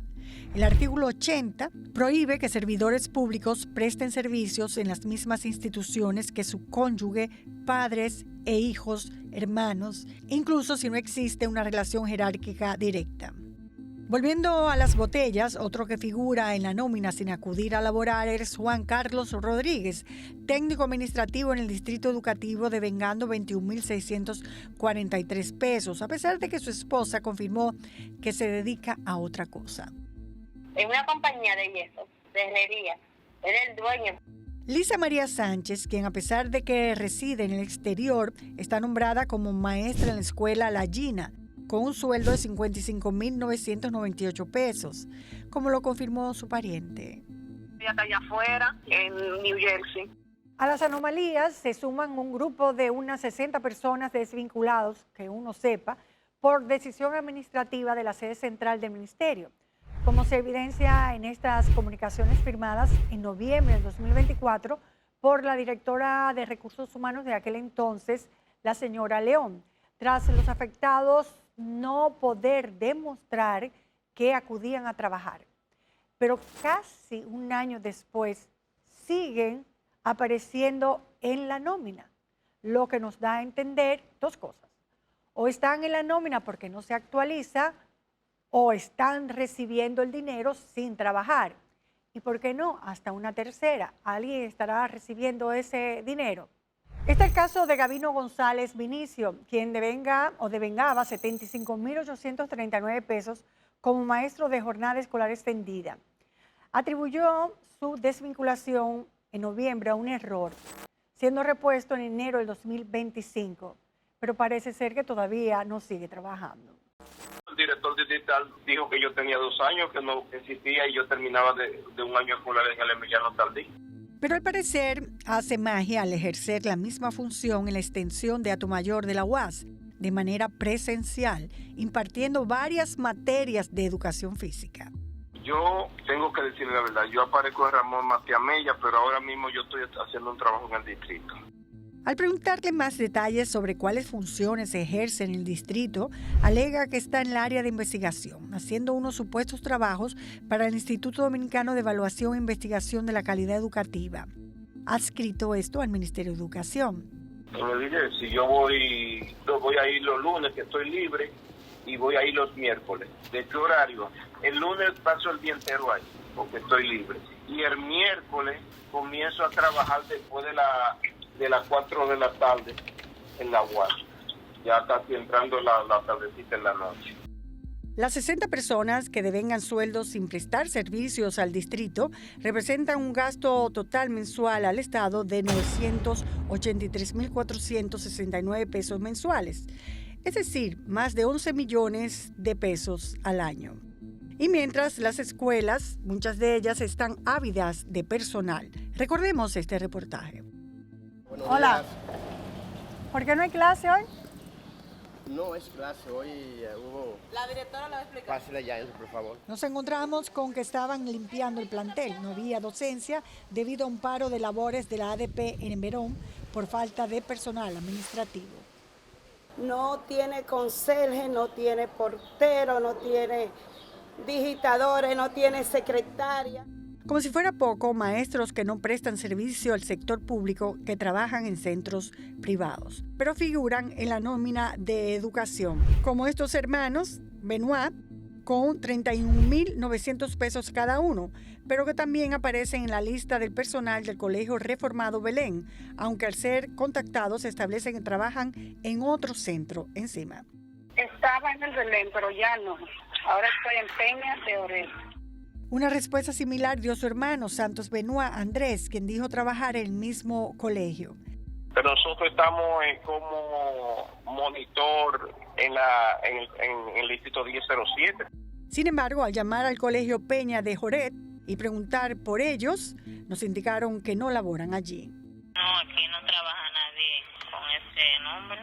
El artículo 80 prohíbe que servidores públicos presten servicios en las mismas instituciones que su cónyuge, padres e hijos, hermanos, incluso si no existe una relación jerárquica directa. Volviendo a las botellas, otro que figura en la nómina sin acudir a laborar es Juan Carlos Rodríguez, técnico administrativo en el Distrito Educativo devengando 21.643 pesos, a pesar de que su esposa confirmó que se dedica a otra cosa. En una compañía de yesos, de herrería, era el dueño. Lisa María Sánchez, quien a pesar de que reside en el exterior, está nombrada como maestra en la escuela La Gina, con un sueldo de 55.998 pesos, como lo confirmó su pariente. Está allá afuera, en New Jersey. A las anomalías se suman un grupo de unas 60 personas desvinculados, que uno sepa, por decisión administrativa de la sede central del ministerio, como se evidencia en estas comunicaciones firmadas en noviembre del 2024 por la directora de Recursos Humanos de aquel entonces, la señora León, tras los afectados no poder demostrar que acudían a trabajar. Pero casi un año después siguen apareciendo en la nómina, lo que nos da a entender dos cosas. O están en la nómina porque no se actualiza, o están recibiendo el dinero sin trabajar. ¿Y por qué no? Hasta una tercera. ¿Alguien estará recibiendo ese dinero? Este es el caso de Gabino González Vinicio, quien devengaba 75.839 pesos como maestro de jornada escolar extendida. Atribuyó su desvinculación en noviembre a un error, siendo repuesto en enero del 2025, pero parece ser que todavía no sigue trabajando. El director distrital dijo que yo tenía 2 años, que no existía y yo terminaba de un año escolar en el Emiliano Tardí. Pero al parecer hace magia al ejercer la misma función en la extensión de Atomayor de la UAS, de manera presencial, impartiendo varias materias de educación física. Yo tengo que decirle la verdad, yo aparezco en Ramón Matías Mella, pero ahora mismo yo estoy haciendo un trabajo en el distrito. Al preguntarle más detalles sobre cuáles funciones ejerce en el distrito, alega que está en el área de investigación, haciendo unos supuestos trabajos para el Instituto Dominicano de Evaluación e Investigación de la Calidad Educativa. Adscrito esto al Ministerio de Educación. Yo le dije, si yo voy a ir los lunes, que estoy libre, y voy a ir los miércoles. ¿De qué horario? El lunes paso el día entero ahí, porque estoy libre. Y el miércoles comienzo a trabajar después de las 4 de la tarde en la UAS. Ya está entrando la tardecita en la noche. Las 60 personas que devengan sueldos sin prestar servicios al distrito representan un gasto total mensual al Estado de 983.469 pesos mensuales, es decir, más de 11 millones de pesos al año. Y mientras las escuelas, muchas de ellas están ávidas de personal. Recordemos este reportaje. Hola. ¿Por qué no hay clase hoy? No es clase, hoy hubo... La directora le va a explicar. Pásale ya eso, por favor. Nos encontramos con que estaban limpiando el plantel. No había docencia debido a un paro de labores de la ADP en Verón por falta de personal administrativo. No tiene conserje, no tiene portero, no tiene digitadores, no tiene secretaria. Como si fuera poco, maestros que no prestan servicio al sector público que trabajan en centros privados, pero figuran en la nómina de educación, como estos hermanos Benoit, con 31.900 pesos cada uno, pero que también aparecen en la lista del personal del Colegio Reformado Belén, aunque al ser contactados se establecen que trabajan en otro centro encima. Estaba en el Belén, pero ya no. Ahora estoy en Peña de Orel. Una respuesta similar dio su hermano Santos Benoit Andrés, quien dijo trabajar en el mismo colegio. Pero nosotros estamos como monitor en el distrito 1007. Sin embargo, al llamar al colegio Peña de Joret y preguntar por ellos, nos indicaron que no laboran allí. No, aquí no trabaja nadie con ese nombre.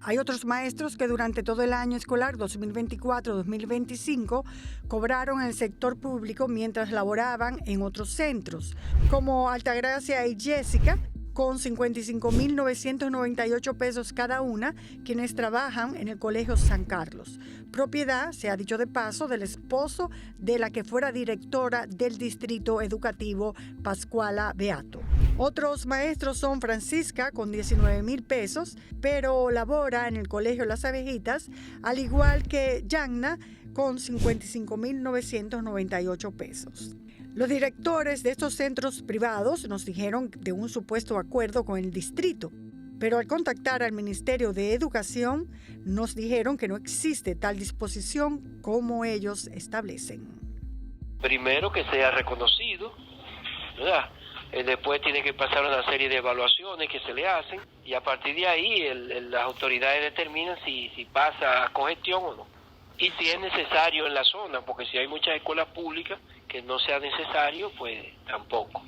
Hay otros maestros que durante todo el año escolar 2024-2025 cobraron en el sector público mientras laboraban en otros centros, como Altagracia y Jessica, con 55.998 pesos cada una, quienes trabajan en el Colegio San Carlos, propiedad, se ha dicho de paso, del esposo de la que fuera directora del Distrito Educativo Pascuala Beato. Otros maestros son Francisca, con 19.000 pesos, pero labora en el Colegio Las Abejitas, al igual que Yanna, con 55.998 pesos. Los directores de estos centros privados nos dijeron de un supuesto acuerdo con el distrito, pero al contactar al Ministerio de Educación nos dijeron que no existe tal disposición como ellos establecen. Primero que sea reconocido, ¿verdad? Después tiene que pasar una serie de evaluaciones que se le hacen y a partir de ahí las autoridades determinan si pasa a congestión o no. Y si es necesario en la zona, porque si hay muchas escuelas públicas que no sea necesario, pues tampoco.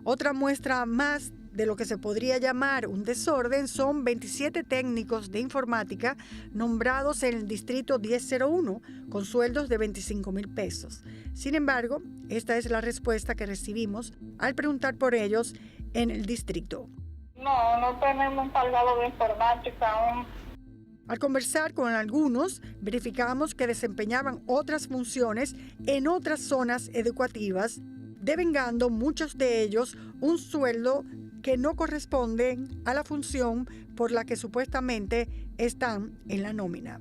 Otra muestra más de lo que se podría llamar un desorden son 27 técnicos de informática nombrados en el distrito 1001 con sueldos de 25.000 pesos. Sin embargo, esta es la respuesta que recibimos al preguntar por ellos en el distrito. No tenemos un encargado de informática aún. Al conversar con algunos, verificamos que desempeñaban otras funciones en otras zonas educativas, devengando muchos de ellos un sueldo que no corresponde a la función por la que supuestamente están en la nómina.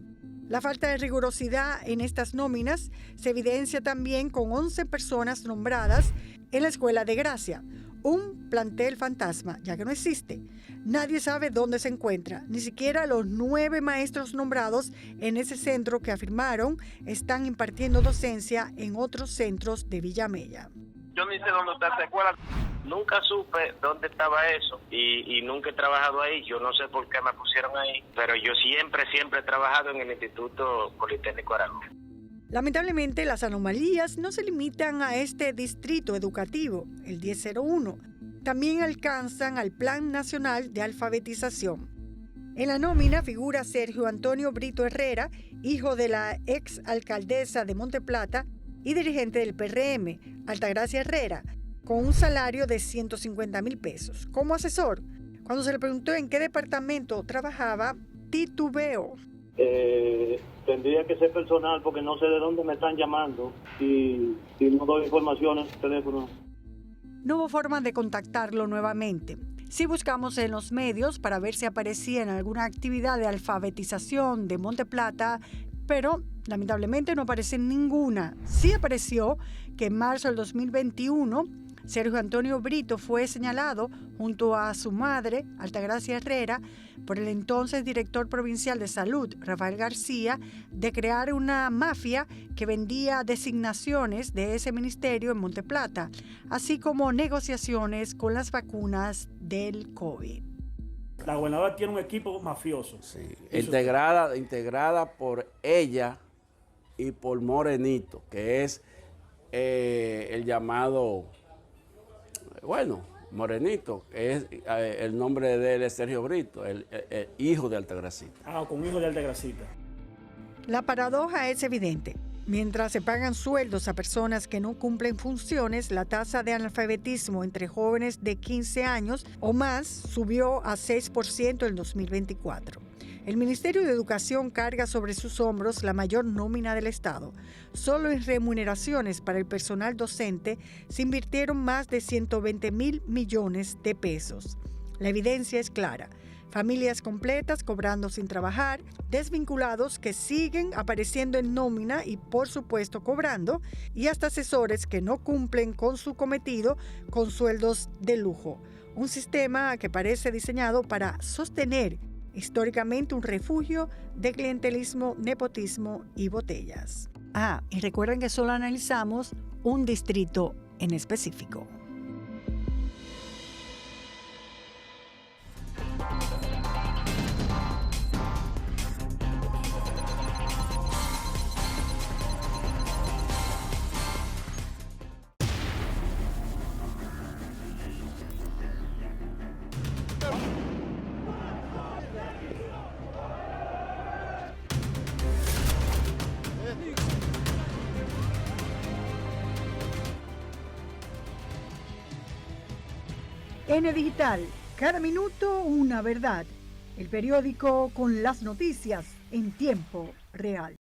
La falta de rigurosidad en estas nóminas se evidencia también con 11 personas nombradas en la Escuela de Gracia, un plantel fantasma, ya que no existe. Nadie sabe dónde se encuentra, ni siquiera los 9 maestros nombrados en ese centro que afirmaron están impartiendo docencia en otros centros de Villamella. Yo ni sé dónde está esa escuela. Nunca supe dónde estaba eso y nunca he trabajado ahí. Yo no sé por qué me pusieron ahí, pero yo siempre he trabajado en el Instituto Politécnico Aragón. Lamentablemente, las anomalías no se limitan a este distrito educativo, el 1001. También alcanzan al Plan Nacional de Alfabetización. En la nómina figura Sergio Antonio Brito Herrera, hijo de la ex alcaldesa de Monteplata y dirigente del PRM, Altagracia Herrera, con un salario de 150.000 pesos. Como asesor, cuando se le preguntó en qué departamento trabajaba, titubeó. Tendría que ser personal porque no sé de dónde me están llamando y no doy información en el teléfono. No hubo forma de contactarlo nuevamente. Sí buscamos en los medios para ver si aparecía en alguna actividad de alfabetización de Monteplata, pero lamentablemente no aparece en ninguna. Sí apareció que en marzo del 2021 Sergio Antonio Brito fue señalado junto a su madre, Altagracia Herrera, por el entonces director provincial de salud, Rafael García, de crear una mafia que vendía designaciones de ese ministerio en Monteplata, así como negociaciones con las vacunas del COVID. La gobernadora tiene un equipo mafioso. Sí, integrada por ella y por Morenito, que es el llamado, Morenito, el nombre de él es Sergio Brito, el hijo de Altagracita. Ah, con hijo de Altagracita. La paradoja es evidente. Mientras se pagan sueldos a personas que no cumplen funciones, la tasa de analfabetismo entre jóvenes de 15 años o más subió a 6% en 2024. El Ministerio de Educación carga sobre sus hombros la mayor nómina del Estado. Solo en remuneraciones para el personal docente se invirtieron más de 120,000 millones de pesos. La evidencia es clara. Familias completas cobrando sin trabajar, desvinculados que siguen apareciendo en nómina y por supuesto cobrando, y hasta asesores que no cumplen con su cometido con sueldos de lujo. Un sistema que parece diseñado para sostener históricamente un refugio de clientelismo, nepotismo y botellas. Y recuerden que solo analizamos un distrito en específico. N Digital, cada minuto una verdad. El periódico con las noticias en tiempo real.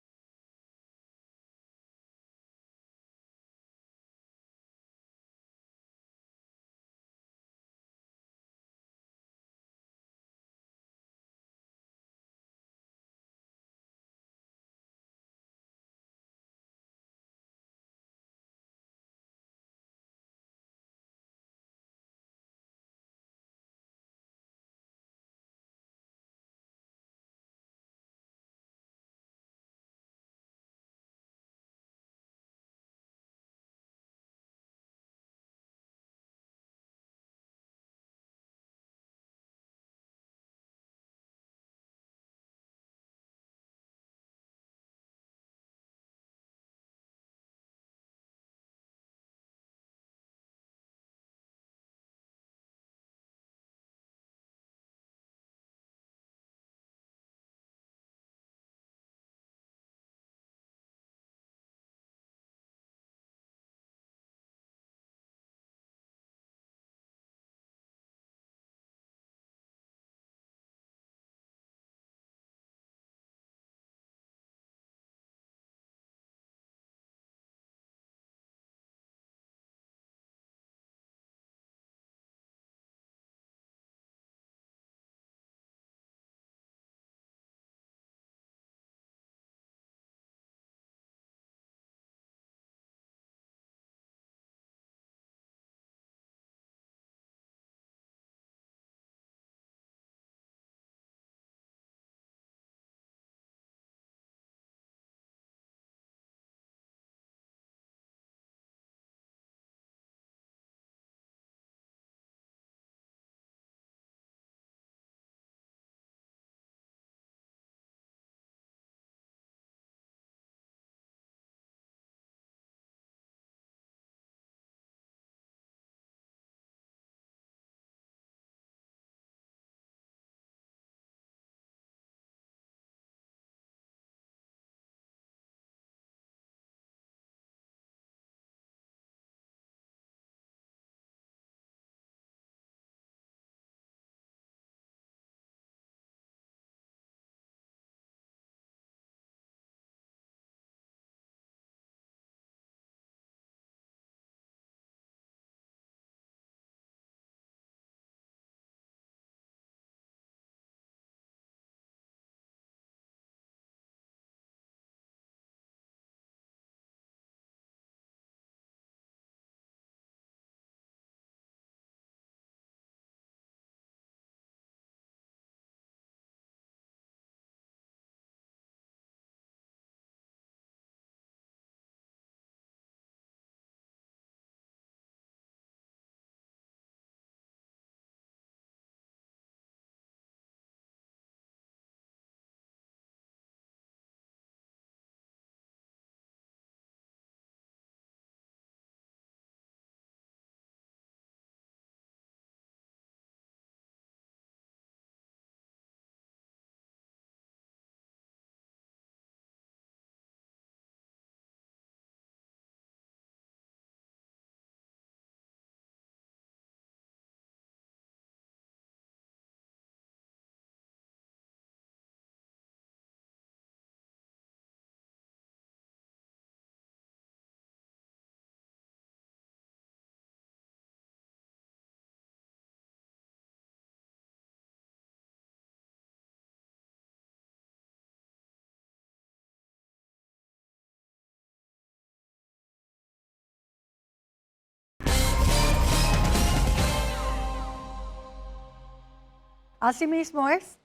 Asimismo es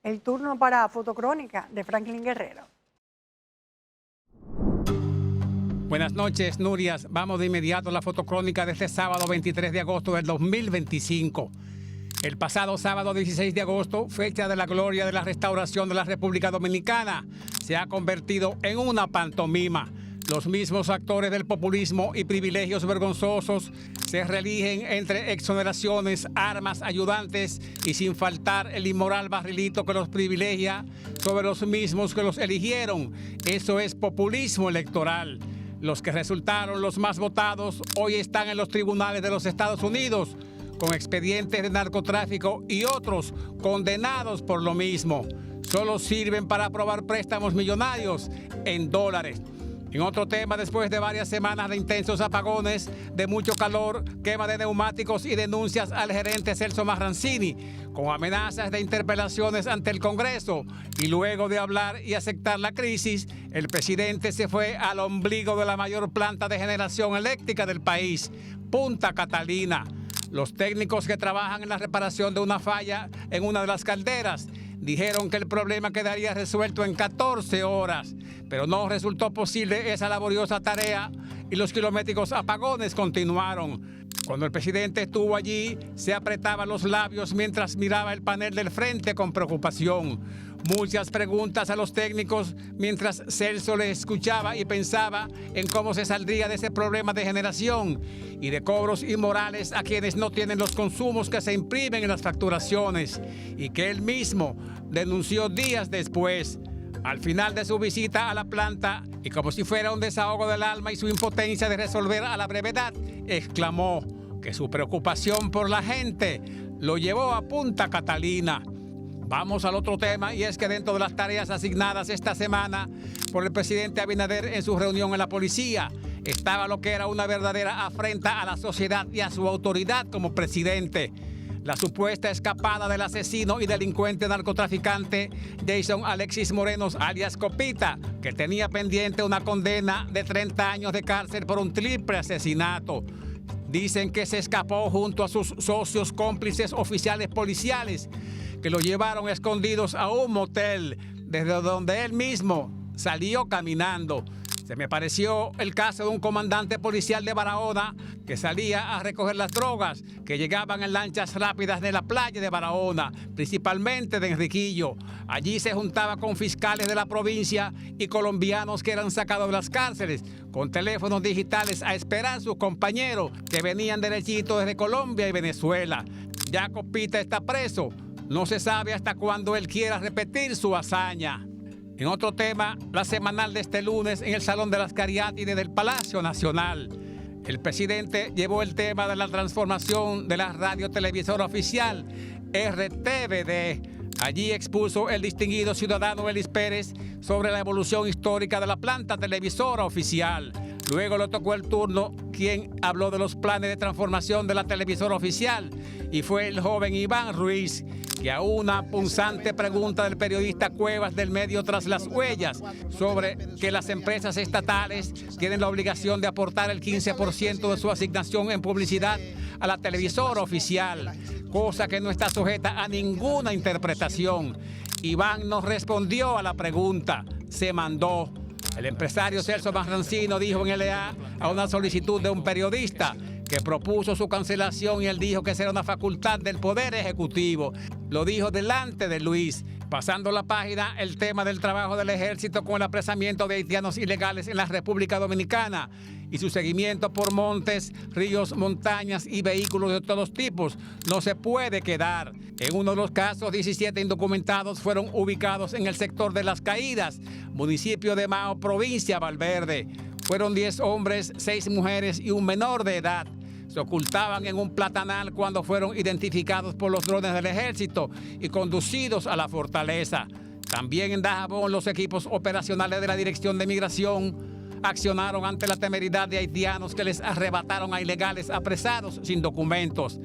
el turno para Fotocrónica de Franklin Guerrero. Buenas noches, Nurias. Vamos de inmediato a la fotocrónica de este sábado 23 de agosto del 2025. El pasado sábado 16 de agosto, fecha de la gloria de la restauración de la República Dominicana, se ha convertido en una pantomima. Los mismos actores del populismo y privilegios vergonzosos se reeligen entre exoneraciones, armas, ayudantes y sin faltar el inmoral barrilito que los privilegia sobre los mismos que los eligieron. Eso es populismo electoral. Los que resultaron los más votados hoy están en los tribunales de los Estados Unidos con expedientes de narcotráfico y otros condenados por lo mismo. Solo sirven para aprobar préstamos millonarios en dólares. En otro tema, después de varias semanas de intensos apagones, de mucho calor, quema de neumáticos y denuncias al gerente Celso Marrancini, con amenazas de interpelaciones ante el Congreso, y luego de hablar y aceptar la crisis, el presidente se fue al ombligo de la mayor planta de generación eléctrica del país, Punta Catalina. Los técnicos que trabajan en la reparación de una falla en una de las calderas dijeron que el problema quedaría resuelto en 14 horas, pero no resultó posible esa laboriosa tarea y los kilométricos apagones continuaron. Cuando el presidente estuvo allí, se apretaba los labios mientras miraba el panel del frente con preocupación. Muchas preguntas a los técnicos mientras Celso les escuchaba y pensaba en cómo se saldría de ese problema de generación y de cobros inmorales a quienes no tienen los consumos que se imprimen en las facturaciones y que él mismo denunció días después. Al final de su visita a la planta, y como si fuera un desahogo del alma y su impotencia de resolver a la brevedad, exclamó que su preocupación por la gente lo llevó a Punta Catalina. Vamos al otro tema, y es que dentro de las tareas asignadas esta semana por el presidente Abinader en su reunión en la policía, estaba lo que era una verdadera afrenta a la sociedad y a su autoridad como presidente. La supuesta escapada del asesino y delincuente narcotraficante Jason Alexis Moreno, alias Copita, que tenía pendiente una condena de 30 años de cárcel por un triple asesinato. Dicen que se escapó junto a sus socios cómplices oficiales policiales, que lo llevaron escondidos a un motel, desde donde él mismo salió caminando. Se me pareció el caso de un comandante policial de Barahona que salía a recoger las drogas que llegaban en lanchas rápidas de la playa de Barahona, principalmente de Enriquillo. Allí se juntaba con fiscales de la provincia y colombianos que eran sacados de las cárceles con teléfonos digitales a esperar a sus compañeros que venían derechito desde Colombia y Venezuela. Ya Copita está preso. No se sabe hasta cuándo él quiera repetir su hazaña. En otro tema, la semanal de este lunes en el Salón de las Cariátides del Palacio Nacional. El presidente llevó el tema de la transformación de la radiotelevisora oficial, RTVD. Allí expuso el distinguido ciudadano Elis Pérez sobre la evolución histórica de la planta televisora oficial. Luego le tocó el turno quien habló de los planes de transformación de la televisora oficial, y fue el joven Iván Ruiz, que a una punzante pregunta del periodista Cuevas del medio Tras las Huellas sobre que las empresas estatales tienen la obligación de aportar el 15% de su asignación en publicidad a la televisora oficial, cosa que no está sujeta a ninguna interpretación. Iván no respondió a la pregunta, se mandó. El empresario Celso Marrancino dijo en LA a una solicitud de un periodista que propuso su cancelación, y él dijo que será una facultad del Poder Ejecutivo. Lo dijo delante de Luis. Pasando la página, el tema del trabajo del ejército con el apresamiento de haitianos ilegales en la República Dominicana y su seguimiento por montes, ríos, montañas y vehículos de todos tipos no se puede quedar. En uno de los casos, 17 indocumentados fueron ubicados en el sector de Las Caídas, municipio de Mao, provincia de Valverde. Fueron 10 hombres, 6 mujeres y un menor de edad. Se ocultaban en un platanal cuando fueron identificados por los drones del ejército y conducidos a la fortaleza. También en Dajabón, los equipos operacionales de la Dirección de Migración accionaron ante la temeridad de haitianos que les arrebataron a ilegales apresados sin documentos.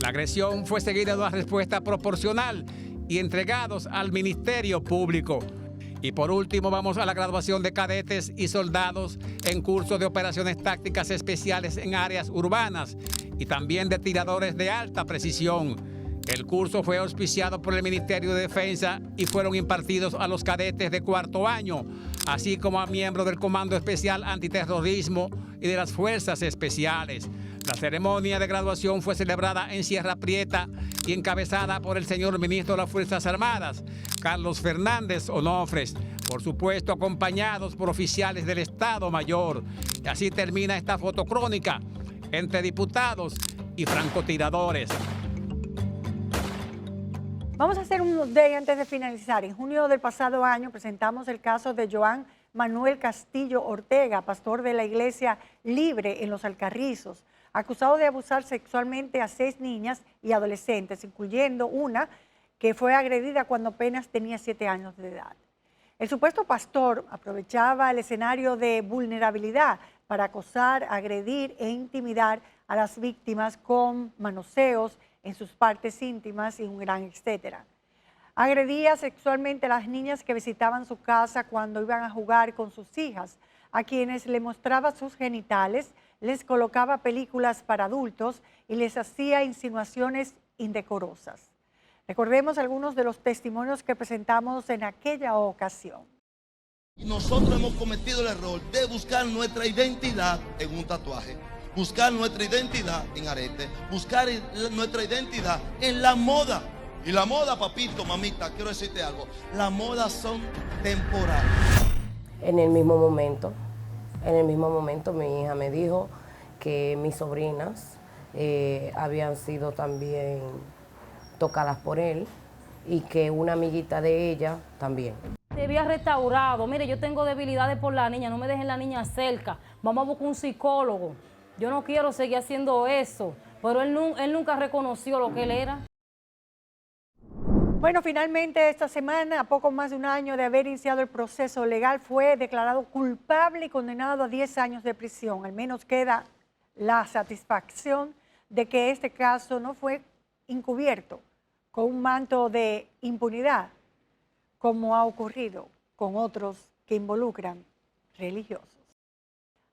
La agresión fue seguida de una respuesta proporcional y entregados al Ministerio Público. Y por último, vamos a la graduación de cadetes y soldados en curso de operaciones tácticas especiales en áreas urbanas y también de tiradores de alta precisión. El curso fue auspiciado por el Ministerio de Defensa y fueron impartidos a los cadetes de cuarto año, así como a miembros del Comando Especial Antiterrorismo y de las Fuerzas Especiales. La ceremonia de graduación fue celebrada en Sierra Prieta y encabezada por el señor ministro de las Fuerzas Armadas, Carlos Fernández Onofres, por supuesto acompañados por oficiales del Estado Mayor. Y así termina esta fotocrónica entre diputados y francotiradores. Vamos a hacer un update antes de finalizar. En junio del pasado año presentamos el caso de Joan Manuel Castillo Ortega, pastor de la Iglesia Libre en Los Alcarrizos, acusado de abusar sexualmente a 6 niñas y adolescentes, incluyendo una que fue agredida cuando apenas tenía 7 años de edad. El supuesto pastor aprovechaba el escenario de vulnerabilidad para acosar, agredir e intimidar a las víctimas con manoseos en sus partes íntimas y un gran etcétera. Agredía sexualmente a las niñas que visitaban su casa cuando iban a jugar con sus hijas, a quienes le mostraba sus genitales, les colocaba películas para adultos y les hacía insinuaciones indecorosas. Recordemos algunos de los testimonios que presentamos en aquella ocasión. Nosotros hemos cometido el error de buscar nuestra identidad en un tatuaje, buscar nuestra identidad en arete, buscar nuestra identidad en la moda. Y la moda, papito, mamita, quiero decirte algo, las modas son temporales. En el mismo momento mi hija me dijo que mis sobrinas habían sido también tocadas por él y que una amiguita de ella también. Te había restaurado. Mire, yo tengo debilidades por la niña, no me dejen la niña cerca. Vamos a buscar un psicólogo. Yo no quiero seguir haciendo eso, pero él nunca reconoció lo que él era. Bueno, finalmente esta semana, a poco más de un año de haber iniciado el proceso legal, fue declarado culpable y condenado a 10 años de prisión. Al menos queda la satisfacción de que este caso no fue encubierto con un manto de impunidad, como ha ocurrido con otros que involucran religiosos.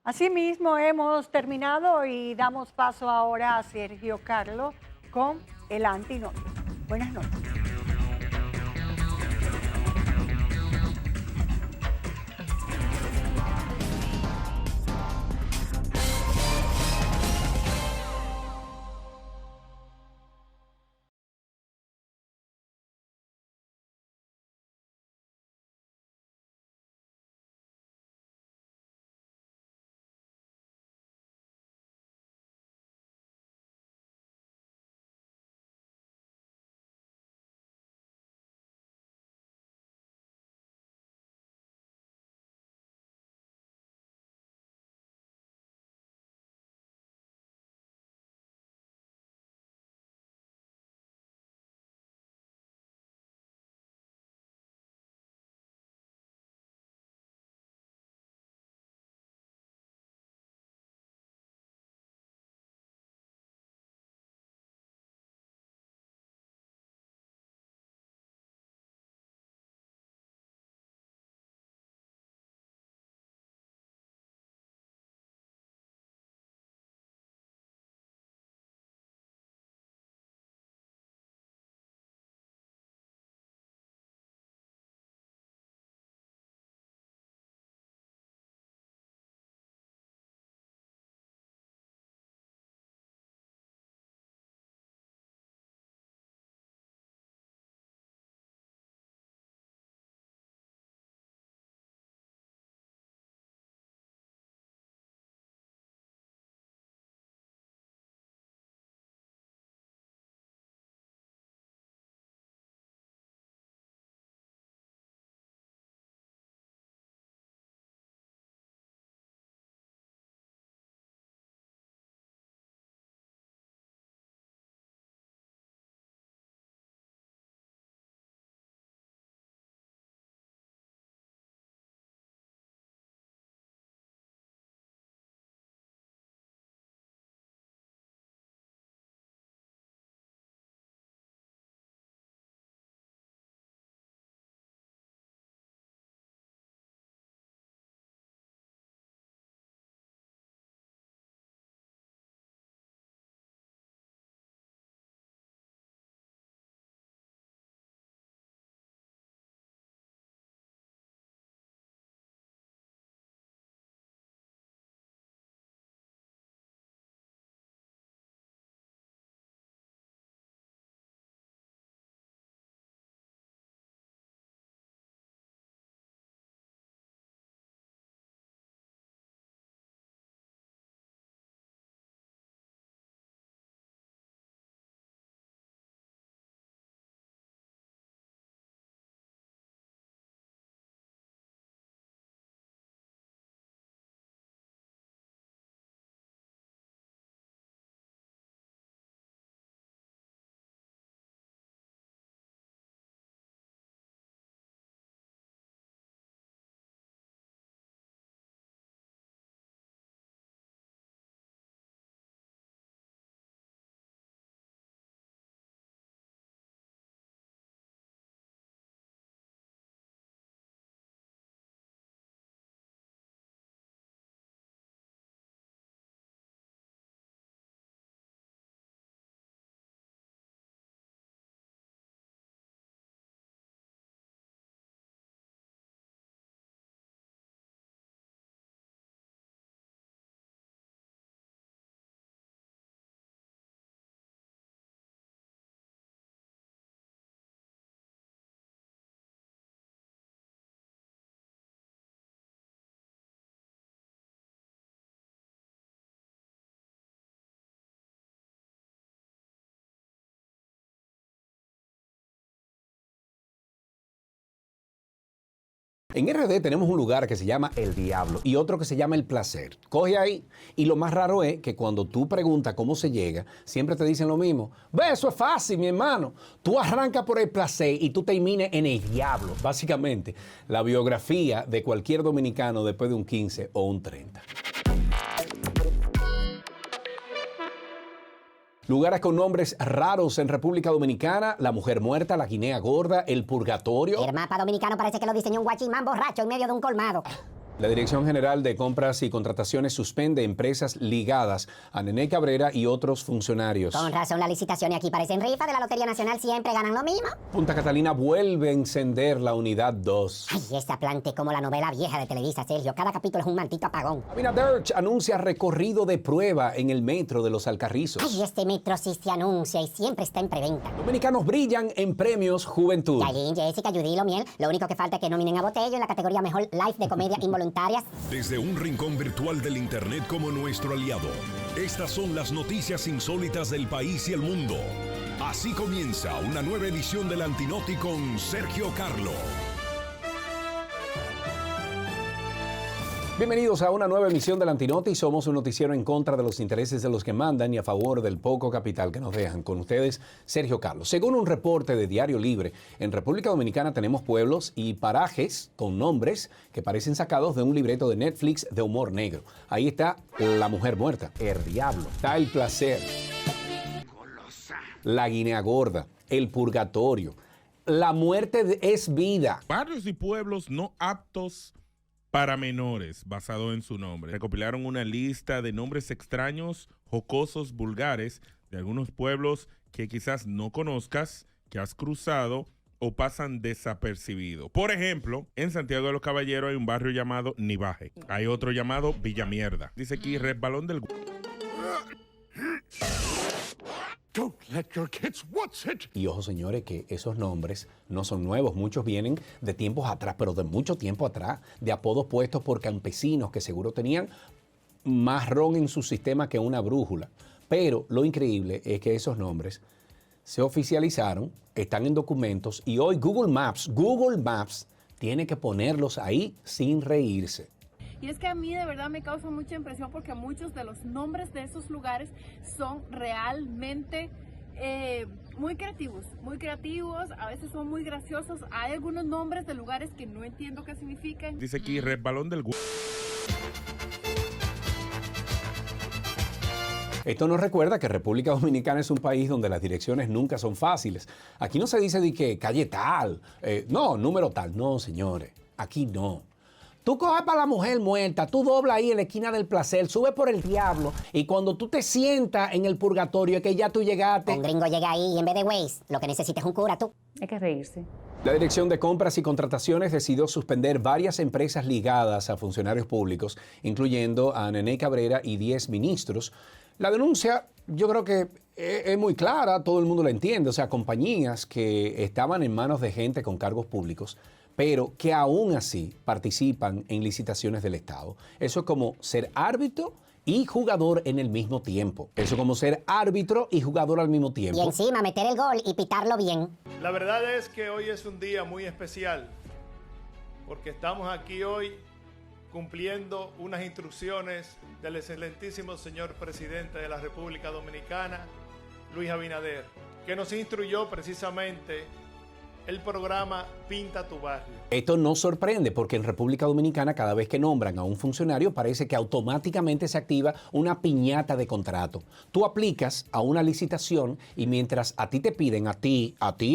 Asimismo, hemos terminado y damos paso ahora a Sergio Carlo con el Antinomio. Buenas noches. En RD tenemos un lugar que se llama El Diablo y otro que se llama El Placer. Coge ahí y lo más raro es que cuando tú preguntas cómo se llega, siempre te dicen lo mismo. Ve, eso es fácil, mi hermano. Tú arrancas por El Placer y tú termines en El Diablo. Básicamente, la biografía de cualquier dominicano después de un 15 o un 30. Lugares con nombres raros en República Dominicana: La Mujer Muerta, La Guinea Gorda, El Purgatorio. El mapa dominicano parece que lo diseñó un guachimán borracho en medio de un colmado. La Dirección General de Compras y Contrataciones suspende empresas ligadas a Nene Cabrera y otros funcionarios. Con razón, las licitaciones aquí parecen rifa de la Lotería Nacional, siempre ganan lo mismo. Punta Catalina vuelve a encender la Unidad 2. Ay, esta planta es como la novela vieja de Televisa, Sergio. Cada capítulo es un maldito apagón. Abinader anuncia recorrido de prueba en el metro de Los Alcarrizos. Ay, este metro sí se anuncia y siempre está en preventa. Dominicanos brillan en premios Juventud. Yayin, Jessica, Judilo, Miel. Lo único que falta es que nominen a Botello en la categoría Mejor Live de Comedia Involuntarias. Desde un rincón virtual del Internet como nuestro aliado, estas son las noticias insólitas del país y el mundo. Así comienza una nueva edición del Antinoti con Sergio Carlo. Bienvenidos a una nueva emisión del Antinoti. Somos un noticiero en contra de los intereses de los que mandan y a favor del poco capital que nos dejan. Con ustedes, Sergio Carlos. Según un reporte de Diario Libre, en República Dominicana tenemos pueblos y parajes con nombres que parecen sacados de un libreto de Netflix de humor negro. Ahí está La Mujer Muerta, El Diablo, está El Placer, La Guinea Gorda, El Purgatorio, La Muerte es Vida. Barrios y pueblos no aptos para menores, basado en su nombre. Recopilaron una lista de nombres extraños, jocosos, vulgares, de algunos pueblos que quizás no conozcas, que has cruzado o pasan desapercibido. Por ejemplo, en Santiago de los Caballeros hay un barrio llamado Nivaje. Hay otro llamado Villamierda. Dice aquí, resbalón del... Don't let your kids watch it. Y ojo, señores, que esos nombres no son nuevos. Muchos vienen de tiempos atrás, pero de mucho tiempo atrás, de apodos puestos por campesinos que seguro tenían más ron en su sistema que una brújula. Pero lo increíble es que esos nombres se oficializaron, están en documentos y hoy Google Maps tiene que ponerlos ahí sin reírse. Y es que a mí de verdad me causa mucha impresión porque muchos de los nombres de esos lugares son realmente muy creativos, a veces son muy graciosos. Hay algunos nombres de lugares que no entiendo qué significan. Dice aquí, resbalón del... Esto nos recuerda que República Dominicana es un país donde las direcciones nunca son fáciles. Aquí no se dice de que calle tal, no, número tal. No, señores, aquí no. Tú coges para La Mujer Muerta, tú doblas ahí en la esquina del Placer, subes por El Diablo y cuando tú te sientas en El Purgatorio es que ya tú llegaste. Un gringo llega ahí y en vez de Waze, lo que necesitas es un cura tú. Hay que reírse. La Dirección de Compras y Contrataciones decidió suspender varias empresas ligadas a funcionarios públicos, incluyendo a Nene Cabrera y 10 ministros. La denuncia yo creo que es muy clara, todo el mundo la entiende. O sea, compañías que estaban en manos de gente con cargos públicos, pero que aún así participan en licitaciones del Estado. Eso es como ser árbitro y jugador en el mismo tiempo. Eso es como ser árbitro y jugador al mismo tiempo. Y encima meter el gol y pitarlo bien. La verdad es que hoy es un día muy especial, porque estamos aquí hoy cumpliendo unas instrucciones del excelentísimo señor presidente de la República Dominicana, Luis Abinader, que nos instruyó precisamente el programa Pinta tu Barrio. Esto no sorprende porque en República Dominicana cada vez que nombran a un funcionario parece que automáticamente se activa una piñata de contrato. Tú aplicas a una licitación y mientras a ti te piden, a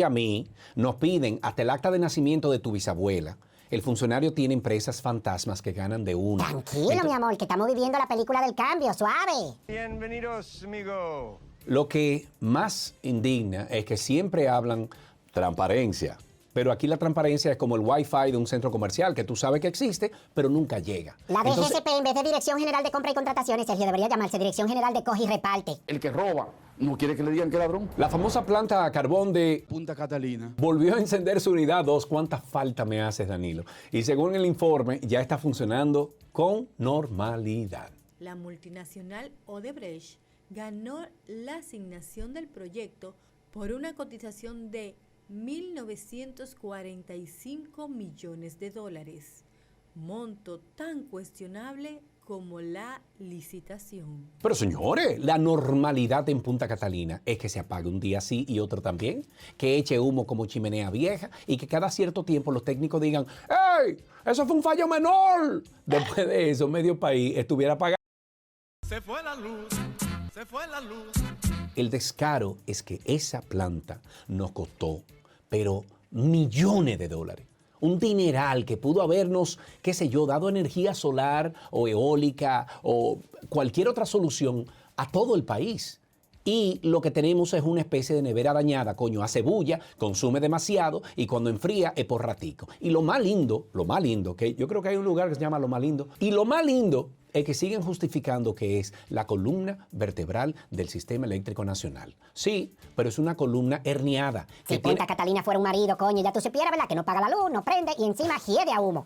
mí, nos piden hasta el acta de nacimiento de tu bisabuela. El funcionario tiene empresas fantasmas que ganan de una. Tranquilo, mi amor, que estamos viviendo la película del cambio, suave. Bienvenidos, amigo. Lo que más indigna es que siempre hablan transparencia. Pero aquí la transparencia es como el Wi-Fi de un centro comercial, que tú sabes que existe, pero nunca llega. La DGCP, en vez de Dirección General de Compra y Contrataciones, Sergio, debería llamarse Dirección General de Coge y Reparte. El que roba no quiere que le digan que es ladrón. La famosa planta a carbón de Punta Catalina volvió a encender su unidad 2. ¿Cuánta falta me haces, Danilo? Y según el informe, ya está funcionando con normalidad. La multinacional Odebrecht ganó la asignación del proyecto por una cotización de $1.945 millones, monto tan cuestionable como la licitación. Pero señores, la normalidad en Punta Catalina es que se apague un día sí y otro también, que eche humo como chimenea vieja y que cada cierto tiempo los técnicos digan, ¡hey! ¡Eso fue un fallo menor! Después de eso, medio país estuviera apagado. Se fue la luz, se fue la luz. El descaro es que esa planta nos costó, pero millones de dólares. Un dineral que pudo habernos, qué sé yo, dado energía solar o eólica o cualquier otra solución a todo el país. Y lo que tenemos es una especie de nevera dañada, coño, hace bulla, consume demasiado y cuando enfría es por ratico. Y lo más lindo, que yo creo que hay un lugar que se llama Lo Más Lindo, y lo más lindo es que siguen justificando que es la columna vertebral del sistema eléctrico nacional. Sí, pero es una columna herniada. Si Punta Catalina fuera un marido, coño, ya tú supieras, ¿verdad? Que no paga la luz, no prende y encima hiede a humo.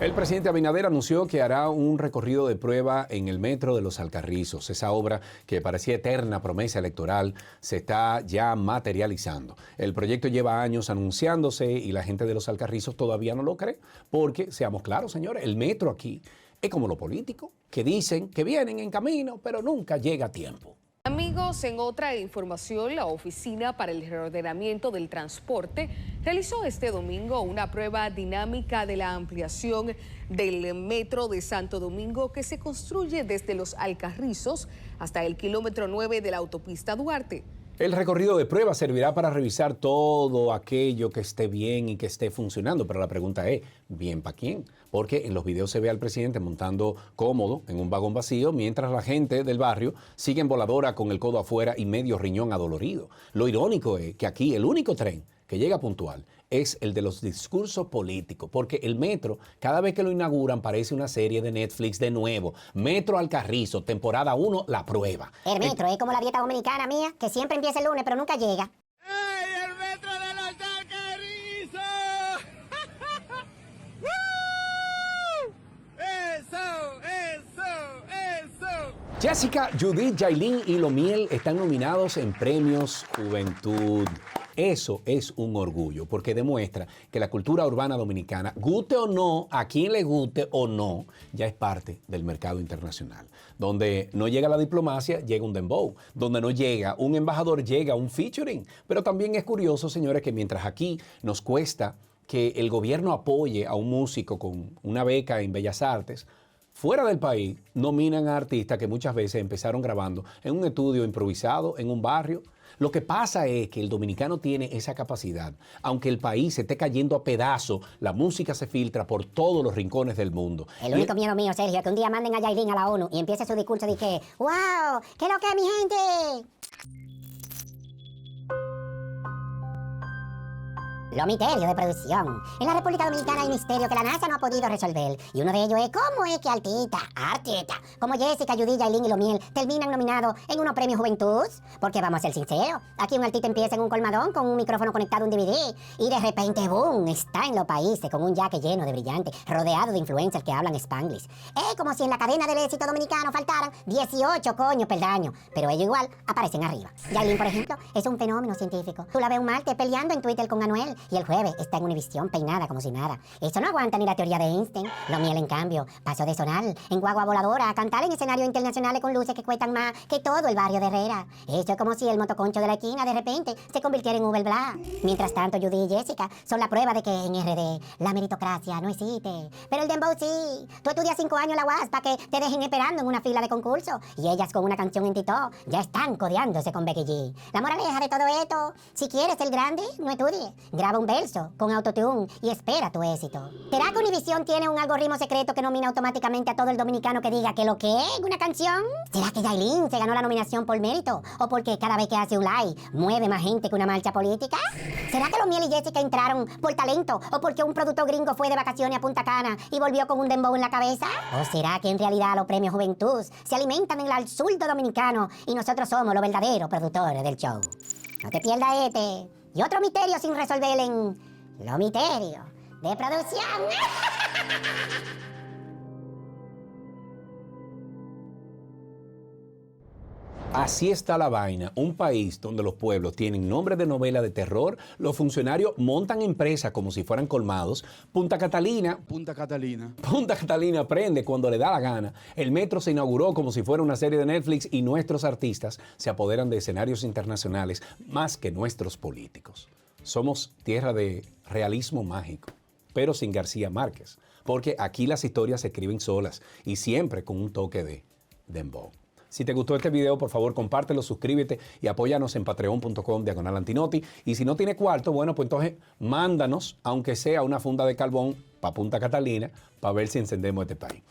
El presidente Abinader anunció que hará un recorrido de prueba en el metro de Los Alcarrizos. Esa obra que parecía eterna promesa electoral se está ya materializando. El proyecto lleva años anunciándose y la gente de Los Alcarrizos todavía no lo cree porque, seamos claros, señores, el metro aquí es como lo político, que dicen que vienen en camino, pero nunca llega a tiempo. Amigos, en otra información, la Oficina para el Reordenamiento del Transporte realizó este domingo una prueba dinámica de la ampliación del metro de Santo Domingo que se construye desde Los Alcarrizos hasta el kilómetro 9 de la autopista Duarte. El recorrido de prueba servirá para revisar todo aquello que esté bien y que esté funcionando, pero la pregunta es, ¿bien para quién? Porque en los videos se ve al presidente montando cómodo en un vagón vacío, mientras la gente del barrio sigue en voladora con el codo afuera y medio riñón adolorido. Lo irónico es que aquí el único tren que llega puntual es el de los discursos políticos, porque el metro, cada vez que lo inauguran, parece una serie de Netflix de nuevo. Metro Alcarrizo, temporada 1, la prueba. El metro es como la dieta dominicana mía, que siempre empieza el lunes, pero nunca llega. ¡Ey, el metro de Los Alcarrizos! ¡Eso! Jessica, Judith, Yailin y Lomiel están nominados en Premios Juventud. Eso es un orgullo, porque demuestra que la cultura urbana dominicana, guste o no, a quien le guste o no, ya es parte del mercado internacional. Donde no llega la diplomacia, llega un dembow. Donde no llega un embajador, llega un featuring. Pero también es curioso, señores, que mientras aquí nos cuesta que el gobierno apoye a un músico con una beca en Bellas Artes, fuera del país nominan a artistas que muchas veces empezaron grabando en un estudio improvisado, en un barrio. Lo que pasa es que el dominicano tiene esa capacidad. Aunque el país se esté cayendo a pedazos, la música se filtra por todos los rincones del mundo. El único miedo mío, Sergio, es que un día manden a Yailin a la ONU y empiece su discurso de que ¡wow! ¿Qué es lo que es, mi gente? Los misterios de producción. En la República Dominicana hay misterios que la NASA no ha podido resolver. Y uno de ellos es cómo es que artistas como Jessica, Judith, Yailin y Lomiel terminan nominados en unos premios Juventud. Porque vamos a ser sinceros, aquí un artista empieza en un colmadón con un micrófono conectado a un DVD y de repente, ¡boom!, está en los países con un yaque lleno de brillantes, rodeado de influencers que hablan Spanglish. Es como si en la cadena del éxito dominicano faltaran 18 coños peldaños, pero ellos igual aparecen arriba. Yailin, por ejemplo, es un fenómeno científico. Tú la ves un martes peleando en Twitter con Anuel y el jueves está en Univisión peinada como si nada. Eso no aguanta ni la teoría de Einstein. Lomiel, en cambio, pasó de sonar en guagua voladora a cantar en escenarios internacionales con luces que cuestan más que todo el barrio de Herrera. Eso es como si el motoconcho de la esquina de repente se convirtiera en Uber Black. Mientras tanto, Judy y Jessica son la prueba de que en RD la meritocracia no existe. Pero el dembow sí. Tú estudias 5 años en la UAS para que te dejen esperando en una fila de concurso. Y ellas con una canción en TikTok ya están codeándose con Becky G. La moraleja de todo esto, si quieres ser grande, no estudies. Graba un verso con autotune y espera tu éxito. ¿Será que Univisión tiene un algoritmo secreto que nomina automáticamente a todo el dominicano que diga que lo que es una canción? ¿Será que Yailin se ganó la nominación por mérito? ¿O porque cada vez que hace un live mueve más gente que una marcha política? ¿Será que Lomiel y Jessica entraron por talento? ¿O porque un productor gringo fue de vacaciones a Punta Cana y volvió con un dembow en la cabeza? ¿O será que en realidad los premios Juventud se alimentan del absurdo dominicano y nosotros somos los verdaderos productores del show? No te pierdas este y otro misterio sin resolver en Los Misterios de Producción. Así está la vaina. Un país donde los pueblos tienen nombre de novela de terror, los funcionarios montan empresas como si fueran colmados. Punta Catalina prende cuando le da la gana. El metro se inauguró como si fuera una serie de Netflix y nuestros artistas se apoderan de escenarios internacionales más que nuestros políticos. Somos tierra de realismo mágico, pero sin García Márquez, porque aquí las historias se escriben solas y siempre con un toque de dembow. Si te gustó este video, por favor, compártelo, suscríbete y apóyanos en patreon.com/Antinoti. Y si no tiene cuarto, bueno, pues entonces mándanos, aunque sea una funda de carbón, para Punta Catalina, para ver si encendemos este país.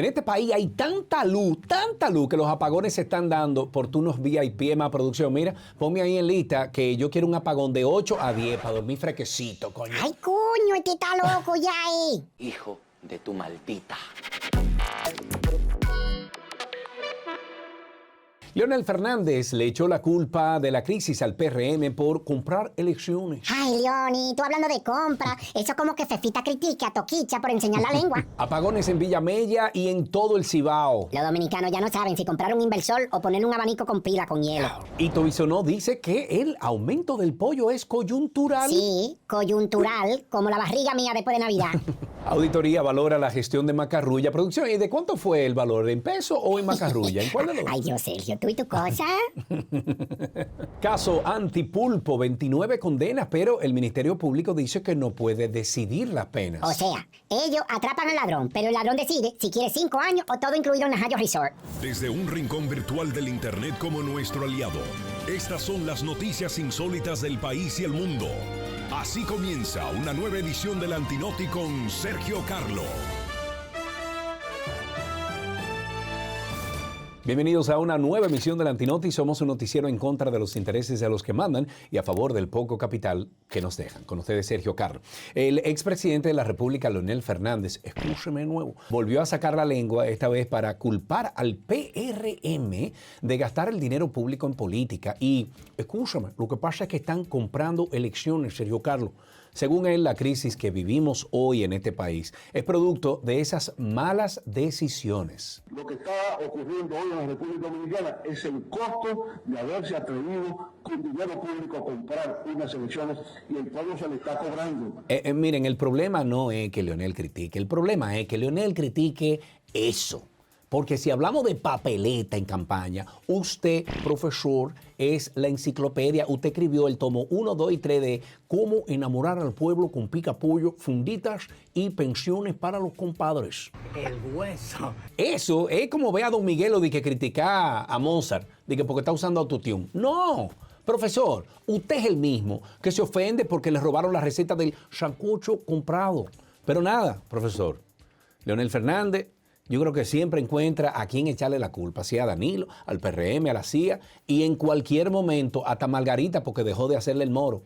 En este país hay tanta luz, que los apagones se están dando por turnos VIP, más producción. Mira, ponme ahí en lista que yo quiero un apagón de 8 a 10 para dormir fresquecito, coño. Ay, coño, este está loco ya, Hijo de tu maldita. Leonel Fernández le echó la culpa de la crisis al PRM por comprar elecciones. Ay, Leoni, tú hablando de compra, eso como que Fefita critique a Toquicha por enseñar la lengua. Apagones en Villamella y en todo el Cibao. Los dominicanos ya no saben si comprar un inversor o poner un abanico con pila con hielo. Hito Bisonó dice que el aumento del pollo es coyuntural. Sí, coyuntural, como la barriga mía después de Navidad. Auditoría valora la gestión de Macarrulla. Producción, ¿y de cuánto fue el valor? ¿En peso o en Macarrulla? ¿En cuál de los dos? Ay, Dios, Sergio, tú y tu cosa. Caso Antipulpo, 29 condenas, pero el Ministerio Público dice que no puede decidir las penas. O sea, ellos atrapan al ladrón, pero el ladrón decide si quiere 5 años o todo incluido en Najayo Resort. Desde un rincón virtual del Internet como nuestro aliado, estas son las noticias insólitas del país y el mundo. Así comienza una nueva edición del Antinoti con Sergio Carlo. Bienvenidos a una nueva emisión del Antinoti. Somos un noticiero en contra de los intereses de los que mandan y a favor del poco capital que nos dejan. Con ustedes, Sergio Carlo. El expresidente de la República, Leonel Fernández, escúcheme nuevo, volvió a sacar la lengua, esta vez para culpar al PRM de gastar el dinero público en política. Y, escúchame, lo que pasa es que están comprando elecciones, Sergio Carlo. Según él, la crisis que vivimos hoy en este país es producto de esas malas decisiones. Lo que está ocurriendo hoy en la República Dominicana es el costo de haberse atrevido con dinero público a comprar unas elecciones y el pueblo se le está cobrando. Miren, el problema no es que Leonel critique, el problema es que Leonel critique eso. Porque si hablamos de papeleta en campaña, usted, profesor, es la enciclopedia. Usted escribió el tomo 1, 2 y 3 de Cómo enamorar al pueblo con pica-pollo, funditas y pensiones para los compadres. El hueso. Eso es como ve a Don Miguelo de que critica a Mozart, de que porque está usando autotune. No, profesor, usted es el mismo que se ofende porque le robaron la receta del sancocho comprado. Pero nada, profesor, Leonel Fernández, yo creo que siempre encuentra a quien echarle la culpa, sea a Danilo, al PRM, a la CIA y en cualquier momento hasta Margarita porque dejó de hacerle el moro.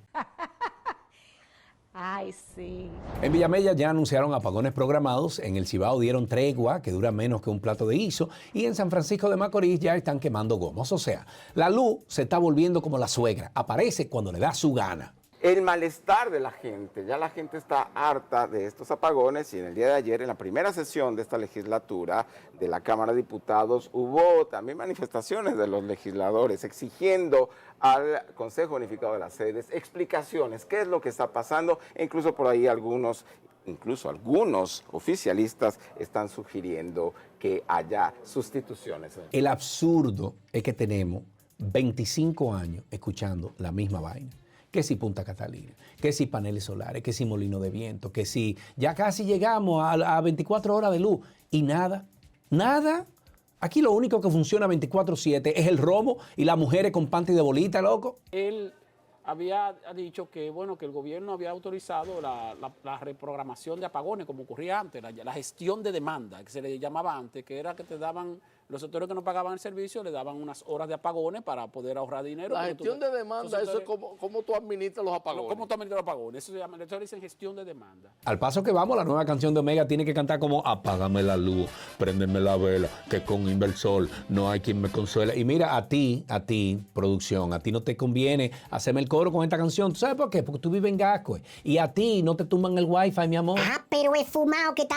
Ay, sí. En Villamella ya anunciaron apagones programados, en el Cibao dieron tregua que dura menos que un plato de guiso y en San Francisco de Macorís ya están quemando gomos. O sea, la luz se está volviendo como la suegra, aparece cuando le da su gana. El malestar de la gente, ya la gente está harta de estos apagones y en el día de ayer, en la primera sesión de esta legislatura de la Cámara de Diputados, hubo también manifestaciones de los legisladores exigiendo al Consejo Unificado de las Sedes explicaciones, qué es lo que está pasando, e incluso por ahí algunos oficialistas están sugiriendo que haya sustituciones. El absurdo es que tenemos 25 años escuchando la misma vaina. Que si Punta Catalina, que si paneles solares, que si molino de viento, que si ya casi llegamos a 24 horas de luz y nada. Aquí lo único que funciona 24/7 es el romo y las mujeres con panty de bolita, loco. Él había dicho que, bueno, que el gobierno había autorizado la reprogramación de apagones, como ocurría antes, la gestión de demanda, que se le llamaba antes, que era que te daban, los sectores que no pagaban el servicio, le daban unas horas de apagones para poder ahorrar dinero. La gestión de demanda, eso es como tú administras los apagones. ¿Cómo tú administras los apagones? Eso se llama, le dicen gestión de demanda. Al paso que vamos, la nueva canción de Omega tiene que cantar como apágame la luz, préndeme la vela, que con inversor no hay quien me consuela. Y mira, a ti, producción, a ti no te conviene hacerme el coro con esta canción. ¿Tú sabes por qué? Porque tú vives en Gascue. Y a ti no te tumban el wifi, mi amor. Ah, pero es fumado que está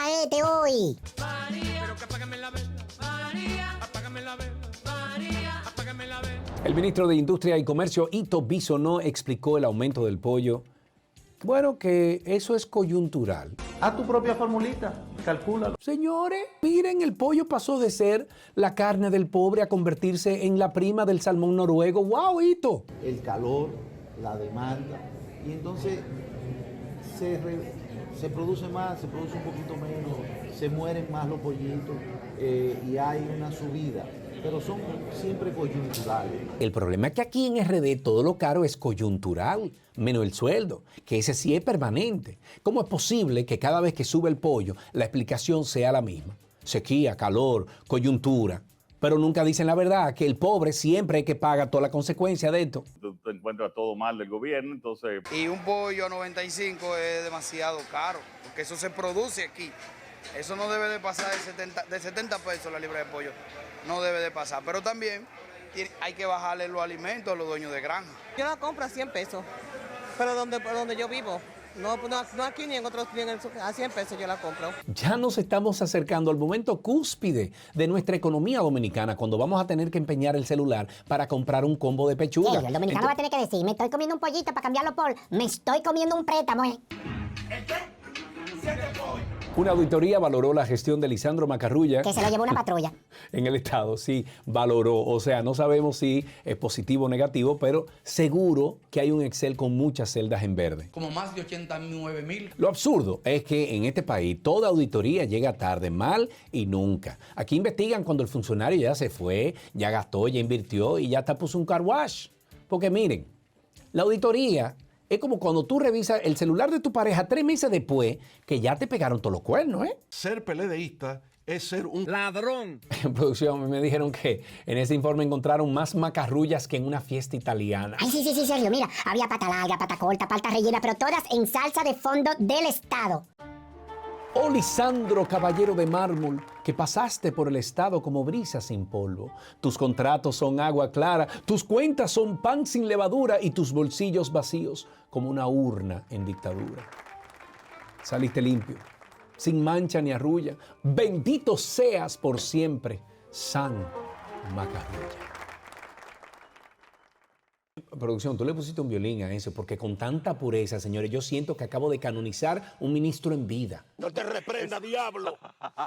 hoy. María, pero que apágame la vela. María, apágame la vela. María, apágame la vela. El ministro de Industria y Comercio, Hito Bisonó, explicó el aumento del pollo. Bueno, que eso es coyuntural. Haz tu propia formulita, calcúlalo. Señores, miren, el pollo pasó de ser la carne del pobre a convertirse en la prima del salmón noruego. ¡Wow, Hito! El calor, la demanda, y entonces se produce más, se produce un poquito menos, se mueren más los pollitos y hay una subida, pero son siempre coyunturales. El problema es que aquí en RD todo lo caro es coyuntural, menos el sueldo, que ese sí es permanente. ¿Cómo es posible que cada vez que sube el pollo la explicación sea la misma? sequía, calor, coyuntura. Pero nunca dicen la verdad, que el pobre siempre es que paga toda la consecuencia de esto. Tú encuentras todo mal del gobierno, entonces... Y un pollo a 95 es demasiado caro, porque eso se produce aquí. Eso no debe de pasar de 70 pesos la libra de pollo. No debe de pasar. Pero también hay que bajarle los alimentos a los dueños de granja. Yo la compro a 100 pesos, pero donde yo vivo. No aquí ni en otros, a 100 pesos yo la compro. Ya nos estamos acercando al momento cúspide de nuestra economía dominicana, cuando vamos a tener que empeñar el celular para comprar un combo de pechuga. Serio, el dominicano va a tener que decir, me estoy comiendo un pollito para cambiarlo por, me estoy comiendo un préstamo. Una auditoría valoró la gestión de Lisandro Macarrulla. Que se lo llevó una patrulla. En el estado, sí, valoró. O sea, no sabemos si es positivo o negativo, pero seguro que hay un Excel con muchas celdas en verde. Como más de 89,000. Lo absurdo es que en este país toda auditoría llega tarde, mal y nunca. Aquí investigan cuando el funcionario ya se fue, ya gastó, ya invirtió y ya hasta puso un car wash. Porque miren, la auditoría es como cuando tú revisas el celular de tu pareja 3 meses después que ya te pegaron todos los cuernos, ¿eh? Ser peledeísta es ser un ladrón. En producción me dijeron que en ese informe encontraron más macarrullas que en una fiesta italiana. Ay, sí, Sergio, mira, había pata larga, pata corta, palta rellena, pero todas en salsa de fondo del Estado. Oh, Lisandro, caballero de mármol, que pasaste por el Estado como brisa sin polvo. Tus contratos son agua clara, tus cuentas son pan sin levadura y tus bolsillos vacíos como una urna en dictadura. Saliste limpio, sin mancha ni arrulla. Bendito seas por siempre, San Macarrulla. Producción, tú le pusiste un violín a eso, porque con tanta pureza, señores, yo siento que acabo de canonizar un ministro en vida. No te reprenda, diablo.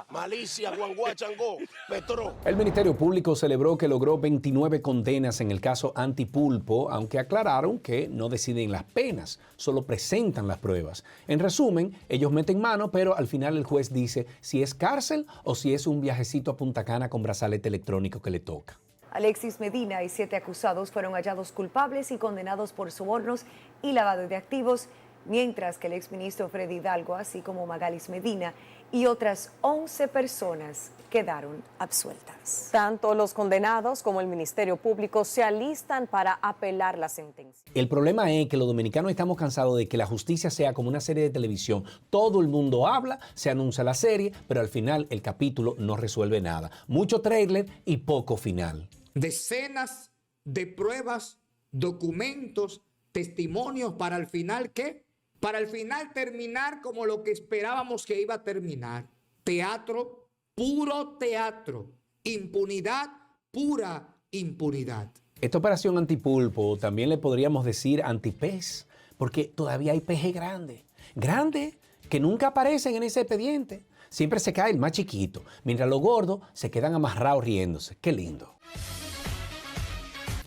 Malicia, guanguá, changó, Petro. El Ministerio Público celebró que logró 29 condenas en el caso Antipulpo, aunque aclararon que no deciden las penas, solo presentan las pruebas. En resumen, ellos meten mano, pero al final el juez dice si es cárcel o si es un viajecito a Punta Cana con brazalete electrónico que le toca. Alexis Medina y 7 acusados fueron hallados culpables y condenados por sobornos y lavado de activos, mientras que el exministro Freddy Hidalgo, así como Magalis Medina y otras 11 personas quedaron absueltas. Tanto los condenados como el Ministerio Público se alistan para apelar la sentencia. El problema es que los dominicanos estamos cansados de que la justicia sea como una serie de televisión. Todo el mundo habla, se anuncia la serie, pero al final el capítulo no resuelve nada. Mucho trailer y poco final. Decenas de pruebas, documentos, testimonios para al final, ¿qué? Para al final terminar como lo que esperábamos que iba a terminar. Teatro, puro teatro. Impunidad, pura impunidad. Esta operación Antipulpo también le podríamos decir antipez, porque todavía hay pejes grandes. Grandes que nunca aparecen en ese expediente. Siempre se cae el más chiquito, mientras los gordos se quedan amarrados riéndose. Qué lindo.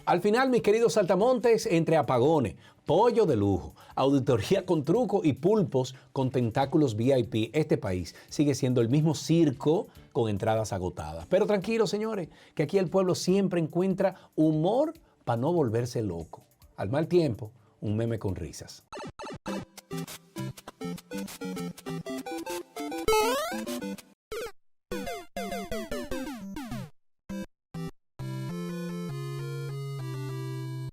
Al final, mis queridos saltamontes, entre apagones, pollo de lujo, auditoría con truco y pulpos con tentáculos VIP, este país sigue siendo el mismo circo con entradas agotadas. Pero tranquilos, señores, que aquí el pueblo siempre encuentra humor para no volverse loco. Al mal tiempo, un meme con risas.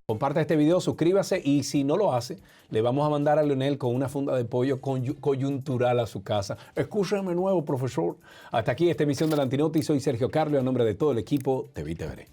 Comparte este video, suscríbase y si no lo hace, le vamos a mandar a Leonel con una funda de pollo coyuntural a su casa. Escúchame nuevo, profesor. Hasta aquí esta emisión del Antinoti. Soy Sergio Carlos, a nombre de todo el equipo, te vi, te veré.